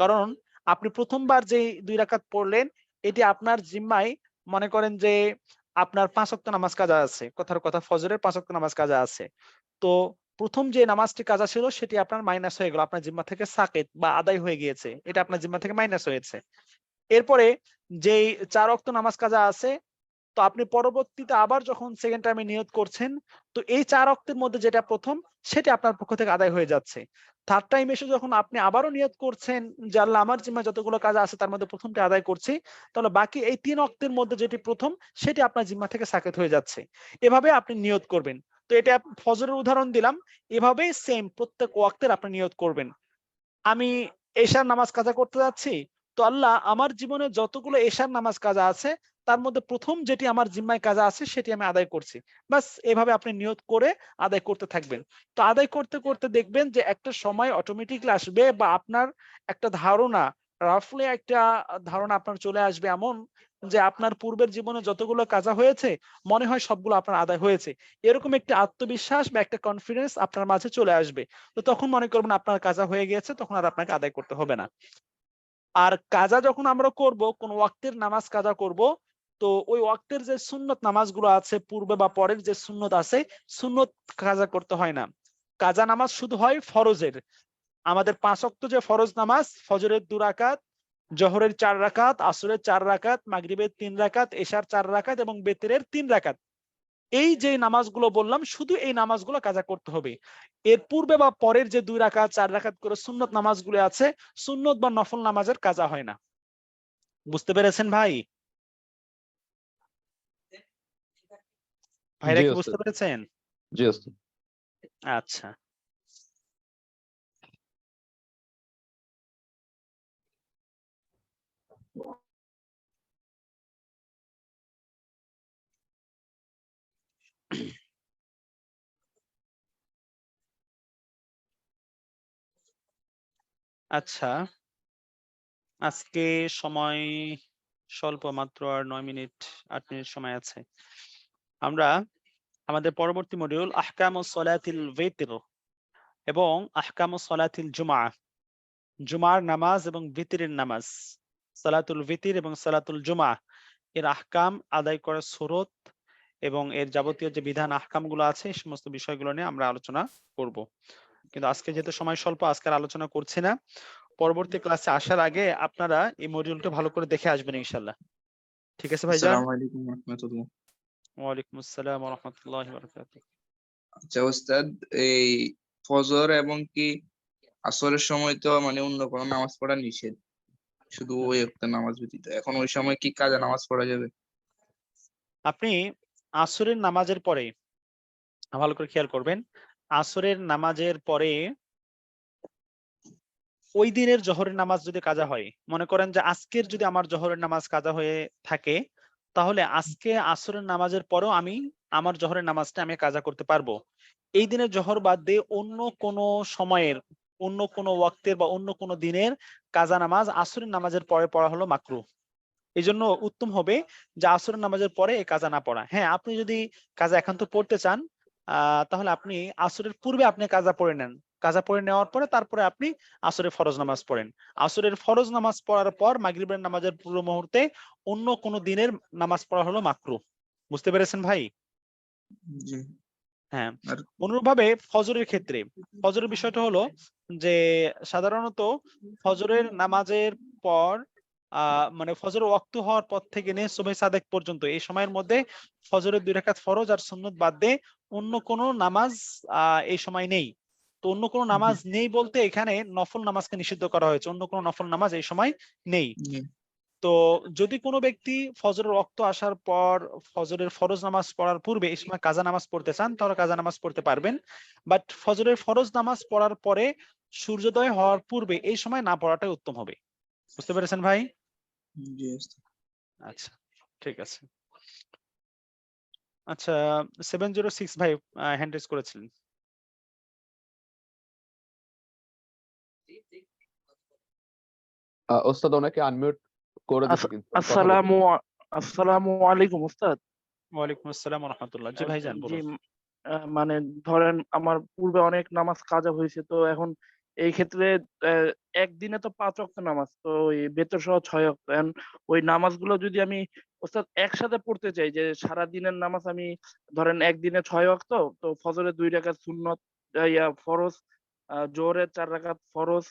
কারণ আপনি প্রথমবার যে 2 রাকাত পড়লেন, এটি আপনার জিম্মায় মনে করেন যে আপনার 5 ওয়াক্ত নামাজ কাজা আছে, কথার কথা ফজরের 5 ওয়াক্ত নামাজ কাজা আছে। তো প্রথম যে নামাজটি কাজা ছিল সেটি আপনার মাইনাস হয়ে গেল, আপনার জিম্মা থেকে সাকিত বা আদায় হয়ে গিয়েছে, এটা আপনার জিম্মা থেকে মাইনাস হয়েছে। এরপরে যেই 4 ওয়াক্ত নামাজ কাজা আছে, তো আপনি পরবর্তীতে আবার যখন সেকেন্ড টাইমে নিয়ত করছেন, তো এই 4 ওয়াক্তের মধ্যে যেটা প্রথম সেটা আপনার পক্ষ থেকে আদায় হয়ে যাচ্ছে। থার্ড টাইম এসে যখন আপনি আবারও নিয়ত করছেন যে আল্লাহ, আমার জিম্মায় যতগুলো কাজ আছে তার মধ্যে প্রথমটা আদায় করছি, তাহলে বাকি এই 3 ওয়াক্তের মধ্যে যেটি প্রথম সেটি আপনার জিম্মা থেকে সাকিত হয়ে যাচ্ছে। এভাবে আপনি নিয়ত করবেন। তো এটা ফজরের উদাহরণ দিলাম, এভাবেই সেম প্রত্যেক ওয়াক্তের আপনি নিয়ত করবেন। আমি এশার নামাজ কাজা করতে যাচ্ছি, তো আল্লাহ, আমার জীবনে যতগুলো এশার নামাজ কাজা আছে তার মধ্যে প্রথম যেটি আমার জিম্মায় কাজা আছে সেটি আমি আদায় করছি। বাস এভাবে আপনি নিয়ত করে আদায় করতে থাকবেন। তো আদায় করতে করতে দেখবেন যে একটা সময় অটোমেটিকলি আসবে, বা আপনার একটা ধারণা, রাফলি একটা ধারণা আপনার চলে আসবে এমন যে আপনার পূর্বের জীবনে যতগুলো কাজা হয়েছে মনে হয় সবগুলো আপনার আদায় হয়েছে। এরকম একটা আত্মবিশ্বাস বা একটা কনফিডেন্স আপনার মাঝে চলে আসবে। তো তখন মনে করবেন আপনার কাজা হয়ে গিয়েছে, তখন আর আপনাকে আদায় করতে হবে না। আর কাজা যখন আমরা করব, কোন ওয়াক্তের নামাজ কাজা করব, তো ওই ওয়াক্তের যে সুন্নত নামাজগুলো আছে পূর্বে বা পরের যে সুন্নত আছে, সুন্নত কাজা করতে হয় না। কাজা নামাজ শুধু হয় ফরজের। আমাদের 5 ওয়াক্ত যে ফরজ নামাজ, ফজরের 2 রাকাত, জোহরের 4 রাকাত, আসরের 4 রাকাত, মাগরিবের 3 রাকাত, এশার 4 রাকাত এবং বেতেরের 3 রাকাত, এই যে নামাজগুলো বললাম শুধু এই নামাজগুলো কাজা করতে হবে। এর পূর্বে বা পরের যে 2 রাকাত 4 রাকাত করে সুন্নত নামাজগুলো আছে, সুন্নত বা নফল নামাজের কাজা হয় না। বুঝতে পেরেছেন ভাই? ভাইরা জি কি বুঝতে ওস্তাদ, পেরেছেন? জি ওস্তাদ। আচ্ছা, আচ্ছা, আজকে সময় স্বল্প, মাত্র আর 9 মিনিট 8 মিনিট সময় আছে। আমরা আমাদের পরবর্তী মডিউল আহকামুস সলাতিল ভিতর এবং আহকামুস সলাতিল জুমআ, জুমার নামাজ এবং ভিতরের নামাজ, সালাতুল ভিতর এবং সালাতুল জুমআ এর আহকাম, আদায় করার সুরত এবং এর যাবতীয় যে বিধান আহকামগুলো আছে এই সমস্ত বিষয়গুলো নিয়ে আমরা আলোচনা করব। কিন্তু আজকে যেহেতু সময় স্বল্প, আজকে আর আলোচনা করছি না। পরবর্তী ক্লাসে আসার আগে আপনারা এই মডিউলটা ভালো করে দেখে আসবেন ইনশাআল্লাহ। ঠিক আছে ভাইজান? আসসালামু আলাইকুম রহমতুল্লাহ। ওয়ালাইকুম আসসালাম ওয়া রাহমাতুল্লাহি ওয়া বারাকাতুহু। আচ্ছা ওস্তাদ, এই ফজর এবং কি আসরের সময় তো মানে অন্য কোনো নামাজ পড়া নিষেধ, শুধু ওই একটা নামাজ ব্যতীত। এখন ওই সময় কি কাজা নামাজ পড়া যাবে? আপনি আসরের নামাজের পরে ভালো করে খেয়াল করবেন, আসরের নামাজের পরে ওই দিনের জোহরের নামাজ যদি কাজা হয়, মনে করেন যে আজকের যদি আমার জোহরের নামাজ কাজা হয়ে থাকে, তাহলে আজকে আসরের নামাজের পরেও আমি আমার জোহরের নামাজটা আমি কাজা করতে পারবো। এই দিনের জোহর বাদ দিয়ে অন্য কোনো সময়ের, অন্য কোনো ওয়াক্তের বা অন্য কোনো দিনের কাজা নামাজ আসরের নামাজের পরে পড়া হলো মাকরুহ। এই জন্য উত্তম হবে যে আসরের নামাজের পরে এই কাজা না পড়া। হ্যাঁ, আপনি যদি কাজা একান্ত পড়তে চান, তাহলে আপনি আসরের পূর্বে আপনি কাজা পড়ে নেন। কাজা পড়ে নেওয়ার পরে তারপরে আপনি আসরের ফরজ নামাজ পড়েন। আসরের ফরজ নামাজ পড়ার পর মাগরিবের নামাজের পূর্ব মুহূর্তে অন্য কোনো দিনের নামাজ পড়া হলো মাকরুহ। বুঝতে পেরেছেন ভাই? জি। হ্যাঁ, আর অনুরূপভাবে ফজরের ক্ষেত্রে, ফজরের বিষয়টা হলো যে সাধারণত ফজরের নামাজের পর মানে ফজরের ওয়াক্ত হওয়ার পর থেকে নিয়ে সুবহে সাদেক পর্যন্ত এই সময়ের মধ্যে ফজরের 2 রাকাত ফরজ আর সুন্নত বাদ দিয়ে অন্য কোনো নামাজ এই সময় নেই। তো অন্য কোনো নামাজ নেই বলতে এখানে নফল নামাজকে নিষিদ্ধ করা হয়েছে, অন্য কোনো নফল নামাজ এই সময় নেই। জি। তো যদি কোনো ব্যক্তি ফজরের ওয়াক্ত আসার পর ফজরের ফরজ নামাজ পড়ার পূর্বে এই সময় কাজা নামাজ পড়তে চান, তাহলে কাজা নামাজ পড়তে পারবেন। বাট ফজরের ফরজ নামাজ পড়ার পরে সূর্যোদয় হওয়ার পূর্বে এই সময় না পড়াটাই উত্তম হবে। বুঝতে পেরেছেন ভাই? জি ওস্তাদ। আচ্ছা, ঠিক আছে। আচ্ছা, 706 ভাই হ্যান্ড রেজ করেছিলেন। ওস্তাদ ওনাকে আনমিউট করে দিতে কিন্তু কথা বলতে। আসসালামু আলাইকুম উস্তাদ। ওয়ালাইকুম আসসালাম ওয়া রাহমাতুল্লাহ। জি ভাইজান জি, বলুন। মানে ধরেন আমার পূর্বে অনেক নামাজ কাজা হয়েছে, তো এখন এই ক্ষেত্রে একদিনে তো 5 ওয়াক্ত নামাজ, তো ওই বেতর সহ 6 ওয়াক্ত। ওই নামাজগুলো যদি আমি উস্তাদ একসাথে পড়তে চাই, যে সারা দিনের নামাজ আমি ধরেন একদিনে 6 ওয়াক্ত, তো ফজরের 2 রাকাত সুন্নত, ফরজ, জোহরের 4 রাকাত ফরজ,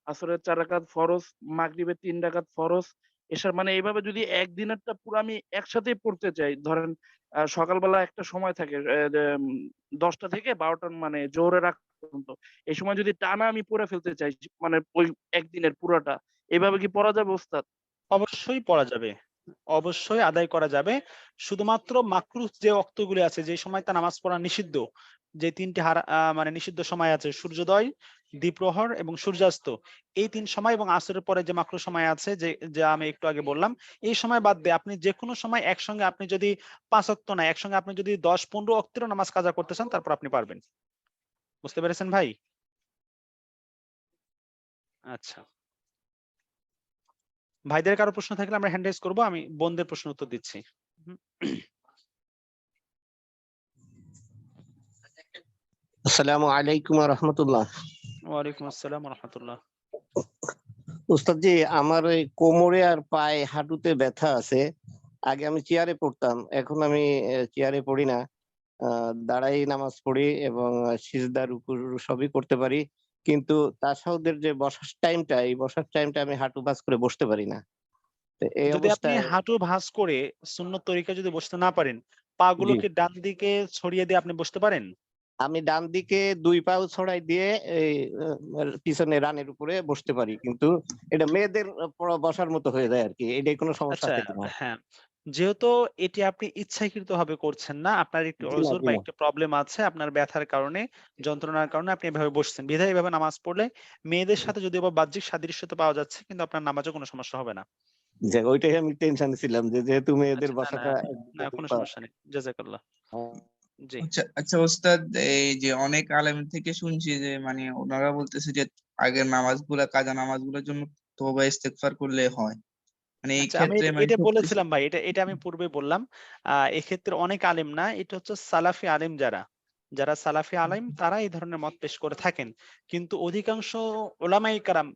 আসরের 4 রাকাত ফরজ, মাগরিবের 3 রাকাত ফরজ, এশার, মানে এইভাবে যদি একদিনেরটা পুরো আমি একসাথেই পড়তে চাই, ধরেন সকালবেলা একটা সময় থাকে, 10টা থেকে 12টা, মানে জোহরের আগ পর্যন্ত, এই সময় যদি টানা আমি পড়ে ফেলতে চাই, মানে ওই একদিনের পুরাটা, এভাবে কি পড়া যাবে ওস্তাদ? অবশ্যই পড়া যাবে, অবশ্যই আদায় করা যাবে। শুধুমাত্র মাকরুহ যে ওয়াক্তগুলি আছে, যে সময় তা নামাজ পড়া নিষিদ্ধ, যে 3টি মানে নিষিদ্ধ সময় আছে, সূর্যোদয়, দ্বিপ্রহর এবং সূর্যাস্ত, এই 3 সময় এবং আসরের পরে যে মাকরুহ সময় আছে, যে যে আমি একটু আগে বললাম, এই সময় বাদ দিয়ে আপনি যে কোনো সময় একসঙ্গে আপনি যদি 5 ওয়াক্ত না, একসঙ্গে আপনি যদি 10-15 ওয়াক্তেরও নামাজ কাজা করতে চান, তারপর আপনি পারবেন। বুঝতে পেরেছেন ভাই? আচ্ছা, ভাইদের কারো প্রশ্ন থাকলে আমরা হ্যান্ড রেজ করবো, আমি বোনদের প্রশ্ন উত্তর দিচ্ছি। আসসালামু আলাইকুম ওয়া রাহমাতুল্লাহ। ওয়ালাইকুম আসসালাম ওয়া রাহমাতুল্লাহ। উস্তাদ জি, আমার ওই কোমরে আর পায়ে হাঁটুতে ব্যথা আছে, আগে আমি চেয়ারে পড়তাম, এখন আমি চেয়ারে পড়ি না, দাঁড়াই নামাজ পড়ি এবং সিজদা রুকু সবই করতে পারি, কিন্তু তাশাহুদের যে বসার টাইমটা, এই বসার টাইমটা আমি হাঁটু ভাঁজ করে বসতে পারি না। তো এই যদি আপনি অবস্থায় হাঁটু ভাঁজ করে সুন্নত তরিকা যদি বসতে না পারেন, পা জি, গুলোকে ডান দিকে ছড়িয়ে দিয়ে আপনি বসতে পারেন? আমি ডান দিকে 2 পাও ছড়াই দিয়ে এই পিছনে রানের উপরে বসতে পারি, কিন্তু এটা মেয়েদের বসার মতো হয়ে যায় আরকি। এটাই কোনো সমস্যা আচ্ছা, আছে কিনা? হ্যাঁ, যেহেতু এটি আপনি ইচ্ছাকৃতভাবে করছেন না, আপনার একটু জি না, ওযর জি বা না। একটু প্রবলেম আছে, আপনার ব্যথার কারণে, যন্ত্রণার কারণে আপনি এভাবে বসছেন। বিধায় এভাবে নামাজ পড়লে মেয়েদের সাথে যদিও বা বাহ্যিক সাদৃশ্যতা পাওয়া যাচ্ছে, কিন্তু আপনার নামাজে কোনো সমস্যা হবে না। যাক, ওইটাই আমি টেনশনে ছিলাম যে যেহেতু মেয়েদের আচ্ছা, না, না, বসাটা না, কোনো সমস্যা নেই। জাযাকাল্লাহ। জি। আচ্ছা আচ্ছা ওস্তাদ, এই যে অনেক আলেম থেকে শুনছি যে মানে ওনারা বলতেছে যে আগের নামাজগুলা, কাজা নামাজগুলোর জন্য তওবা ইস্তেগফার করলে হয়। মানে এই আচ্ছা, আমি ক্ষেত্রে এটা মানে এটা সত্যি বলেছিলাম ভাই। এটা আমি পূর্বে বললাম। এক্ষেত্রে অনেক আলেম না, এটা হচ্ছে সালাফি আলেম যারা সালাফি আলেম তারা এই ধরনের মত পেশ করে থাকেন। কিন্তু অধিকাংশ উলামায়ে কেরাম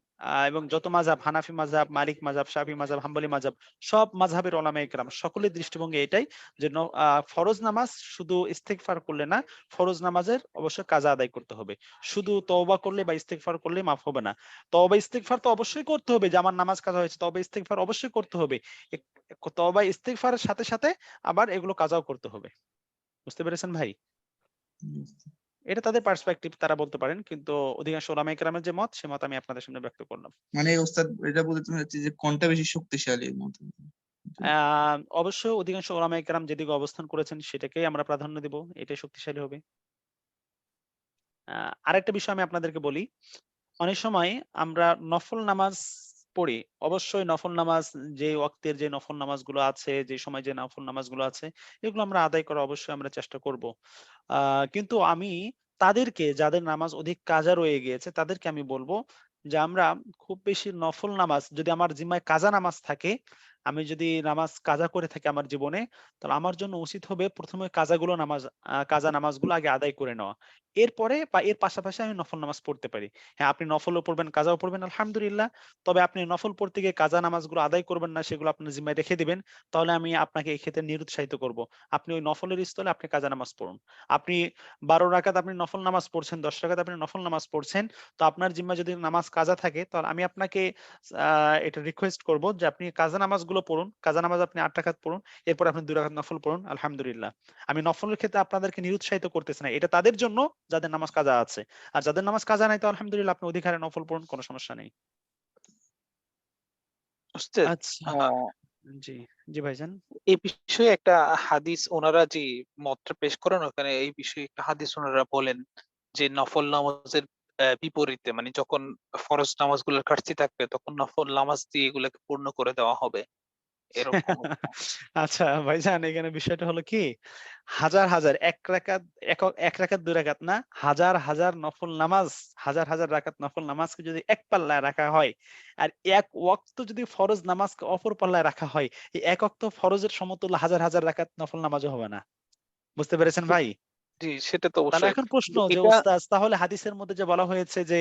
এবং যত মাযহাব, হানাফি মাযহাব, মালিক মাযহাব, শাফি মাযহাব, হাম্বলি মাযহাব, সব মাযহাবের উলামায়ে কেরাম সকলের দৃষ্টিভঙ্গি এটাই যে ফরজ নামাজ শুধু ইস্তেগফার করলে না, ফরজ নামাজের অবশ্যই কাজা আদায় করতে হবে। শুধু তওবা করলে বা ইস্তেগফার করলে মাফ হবে না। তওবা ইস্তেগফার তো অবশ্যই করতে হবে, যে আমার নামাজ কাজা হয়েছে, তওবা ইস্তেগফার অবশ্যই করতে হবে। তওবা ইস্তেগফারের সাথে সাথে আবার এগুলো কাজাও করতে হবে। বুঝতে পেরেছেন ভাই? এটা তাদের পার্সপেক্টিভ, তারা বলতে পারেন, কিন্তু অধিকাংশ উলামায়ে কেরামের যে মত, সে মত আমি আপনাদের সামনে ব্যক্ত করলাম। মানে ওস্তাদ এটা বলতে চাচ্ছি যে কোনটা বেশি শক্তিশালী এর মধ্যে? অবশ্যই অধিকাংশ উলামায়ে কেরাম যেদিকে অবস্থান করেছেন সেটাকেই আমরা প্রাধান্য দেব, এটাই শক্তিশালী হবে। আরেকটা বিষয় আমি আপনাদেরকে বলি, অনেক সময় আমরা নফল নামাজ পড়ি। অবশ্যই নফল নামাজ, যে ওয়াক্তের যে নফল নামাজগুলো আছে, যে সময় যে নফল নামাজগুলো আছে, এগুলো আমরা আদায় করার অবশ্যই আমরা চেষ্টা করব। কিন্তু আমি তাদেরকে, যাদের নামাজ অধিক কাজা রয়ে গিয়েছে, তাদেরকে আমি বলব যে আমরা খুব বেশি নফল নামাজ, যদি আমার জিম্মায় কাজা নামাজ থাকে, আমি যদি নামাজ কাজা করে থাকি আমার জীবনে, তাহলে আমার জন্য উচিত হবে প্রথমে কাজা নামাজগুলো আগে আদায় করে নেওয়া। এরপরে বা এর পাশাপাশি আমি নফল নামাজ পড়তে পারি। হ্যাঁ, আপনি নফলও পড়বেন, কাজাও পড়বেন, আলহামদুলিল্লাহ। তবে আপনি নফল পড়তে গিয়ে কাজা নামাজগুলো আদায় করবেন না, সেগুলো আপনার জিম্মায় রেখে দিবেন। তাহলে আমি আপনাকে এই ক্ষেত্রে নিরুৎসাহিত করব। আপনি ওই নফলের স্থলে আপনি কাজা নামাজ পড়ুন। আপনি ১২ রাকাত আপনি নফল নামাজ পড়ছেন, ১০ রাকাত আপনি নফল নামাজ পড়ছেন। তো আপনার জিম্মায় যদি নামাজ কাজা থাকে, তাহলে আমি আপনাকে এটা রিকোয়েস্ট করব যে আপনি কাজা নামাজগুলো পড়ুন। কাজা নামাজ আপনি ৮ রাকাত পড়ুন। এরপর আপনি ২ রাকাত নফল পড়ুন। আলহামদুলিল্লাহ। আমি নফলের ক্ষেত্রে আপনাদেরকে নিরুৎসাহিত করতেছি না। এটা তাদের জন্য যাদের নামাজ কাজা আছে। আর যাদের নামাজ কাজা নাই, তো আলহামদুলিল্লাহ আপনি অধিক হারে নফল পড়ুন, কোনো সমস্যা নেই। উস্তাদ, আচ্ছা, আহ, জি, জি ভাইজান। এই বিষয়ে একটা হাদিস ওনারা যে মতটা পেশ করেন, ওখানে এই বিষয়ে একটা হাদিস ওনারা বলেন যে নফল নামাজের বিপরীতে, মানে যখন ফরজ নামাজগুলোর ঘাটতি থাকবে তখন নফল নামাজ দিয়ে এগুলোকে পূর্ণ করে দেওয়া হবে, এরকম। আচ্ছা ভাইজান, এখানে বিষয়টা হলো কি, হাজার হাজার এক রাকাত ২ রাকাত না, হাজার হাজার নফল নামাজ, হাজার হাজার রাকাত নফল নামাজকে যদি এক পাল্লায় রাখা হয়, আর এক ওয়াক্ত যদি ফরজ নামাজকে অপর পাল্লায় রাখা হয়, এই এক ওয়াক্ত ফরজের সমতুল্য হাজার হাজার রাকাত নফল নামাজও হবে না। বুঝতে পেরেছেন ভাই? জি, সেটা তো তাহলে অবশ্যই। এখন প্রশ্ন কিন্তু যে এটা ওস্তাদ, তাহলে হাদিসের মধ্যে যে বলা হয়েছে যে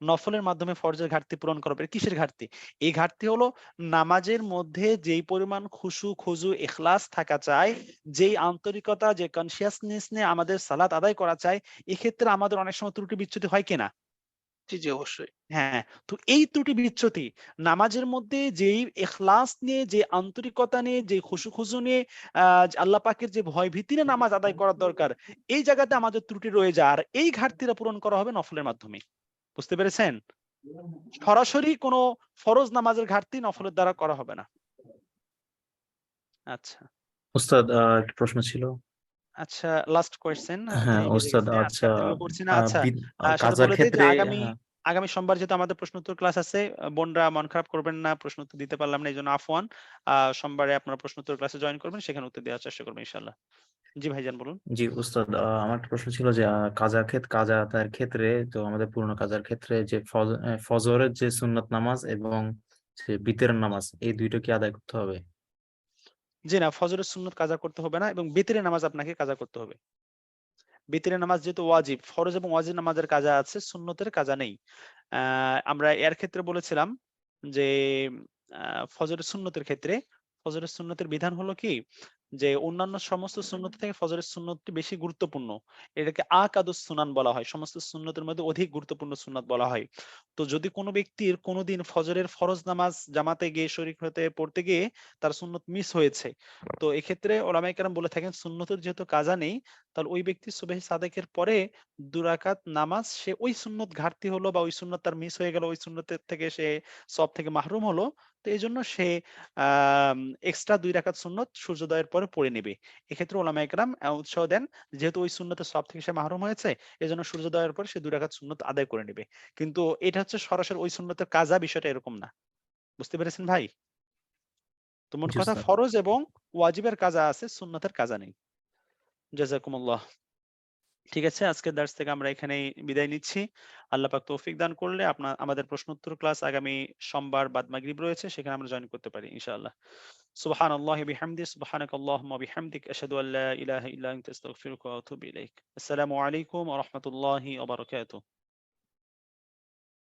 নফলের মাধ্যমে ফরজের ঘাটতি পূরণ করা হবে, কিসের ঘাটতি? এই ঘাটতি হলো নামাজের মধ্যে যেই পরিমাণ খুশু, খুজু, ইখলাস থাকা চাই, যেই আন্তরিকতা, যে কনসিয়াসনেস নিয়ে আমাদের সালাত আদায় করা চাই, এক্ষেত্রে আমাদের অনেক সময় ত্রুটি বিচ্যুতি হয় কিনা? জি, জি, অবশ্যই। হ্যাঁ, তো এই ত্রুটি বিচ্যুতি নামাজের মধ্যে যেই ইখলাস নিয়ে, যে আন্তরিকতা নিয়ে, যে খুশু নিয়ে আল্লাহ পাকের যে ভয় ভীতি নিয়ে নামাজ আদায় করার দরকার, এই জায়গাতে আমাদের ত্রুটি রয়ে যায়। আর এই ঘাটতিটা পূরণ করা হবে নফলের মাধ্যমে। বুঝতে পেরেছেন? সরাসরি কোনো ফরজ নামাজের ঘাটতি নফলের দ্বারা করা হবে না। আচ্ছা, ওস্তাদ, একটা প্রশ্ন ছিল। আচ্ছা, লাস্ট কোয়েশ্চেন, হ্যাঁ টাইম বেজে ওস্তাদ, গেছে। আজকে আচ্ছা, আর দীর্ঘ করছি না। আচ্ছা, সাথে কাজার বলে দেই যে ক্ষেত্রে, আগামী হ্যাঁ, আগামী সোমবার যেহেতু আমাদের প্রশ্ন উত্তর ক্লাস আছে, বোনরা মন খারাপ করবেন না, প্রশ্ন উত্তর দিতে পারলাম না, এইজন্য আফওয়ান। সোমবারে আপনারা প্রশ্ন উত্তর ক্লাসে জয়েন করবেন, সেখানে উত্তর দেওয়ার চেষ্টা করবেন ইনশাআল্লাহ। জি ভাইজান বলুন। জি ওস্তাদ, আমার একটা প্রশ্ন ছিল যে কাজা আদায়ের ক্ষেত্রে, তো আমাদের পুরনো কাজার ক্ষেত্রে যে ফজরের যে সুন্নত নামাজ এবং যে বিতরের নামাজ, এই দুইটা কি আদায় করতে হবে? জি না, ফজরের সুন্নত কাজা করতে হবে না, এবং বিতরের নামাজ আপনাকে কাজা করতে হবে। বিতরের নামাজ যেহেতু ওয়াজিব, ফরজ এবং ওয়াজিব নামাজের কাজা আছে, সুন্নতের কাজা নেই। আমরা এর ক্ষেত্রে বলেছিলাম যে ফজরের সুন্নতের ক্ষেত্রে ফজরের সুন্নতের বিধান হলো কি যে অন্যান্য সমস্ত সুন্নত থেকে ফজরের সুন্নতটি বেশি গুরুত্বপূর্ণ। এটাকে আকাদুস সুনান বলা হয়, সমস্ত সুন্নতের মধ্যে অধিক গুরুত্বপূর্ণ সুন্নত বলা হয়। তো যদি কোনো ব্যক্তির কোনোদিন ফজরের ফরজ নামাজ জামাতে গিয়ে শরীক হতে পড়তে গিয়ে তার সুন্নত মিস হয়েছে, তো এক্ষেত্রে ওলামায়ে কেরাম বলে থাকেন সুন্নতের যেহেতু কাজা নেই, তাহলে ওই ব্যক্তি সুবহে সাদেকের পরে 2 রাকাত নামাজ সে ওই সুন্নত ঘাটতি হলো বা ওই সুন্নত তার মিস হয়ে গেল, ওই সুন্নতের থেকে সে সব থেকে মাহরুম হলো, তো এই জন্য সে এক্সট্রা 2 রাকাত সুন্নত সূর্যোদয়ের পরে পড়ে নেবে। এক্ষেত্রে ওলামায়ে কেরাম উৎসাহ দেন, যেহেতু ওই সুন্নতের সব থেকে সে মাহরুম হয়েছে, এজন্য সূর্যোদয়ের পরে সে 2 রাকাত সুন্নত আদায় করে নেবে। কিন্তু এটা হচ্ছে সরাসরি ওই সুন্নতের কাজা, বিষয়টা এরকম না। বুঝতে পেরেছেন ভাই? তো মোট জি কথা উস্তাদ। ফরজ এবং ওয়াজিবের কাজা আছে, সুন্নতের কাজা নেই। জাযাকুমুল্লাহ। ঠিক আছে, আজকের দার্স থেকে আমরা এখানেই বিদায় নিচ্ছি। আল্লাহ পাক তৌফিক দান করলে আমাদের প্রশ্নোত্তর ক্লাস আগামী সোমবার বাদ মাগরিব রয়েছে, সেখানে আমরা জয়েন করতে পারি ইনশাআল্লাহ। সুবহানাল্লাহি বিহামদিহি, সুবহানাকাল্লাহুম্মা বিহামদিক, আশহাদু আল্লা ইলাহা ইল্লা আনতা, আস্তাগফিরুকা ওয়া আতুবু ইলাইক। আসসালামু আলাইকুম ওয়া রাহমাতুল্লাহি ওয়া বারাকাতুহু।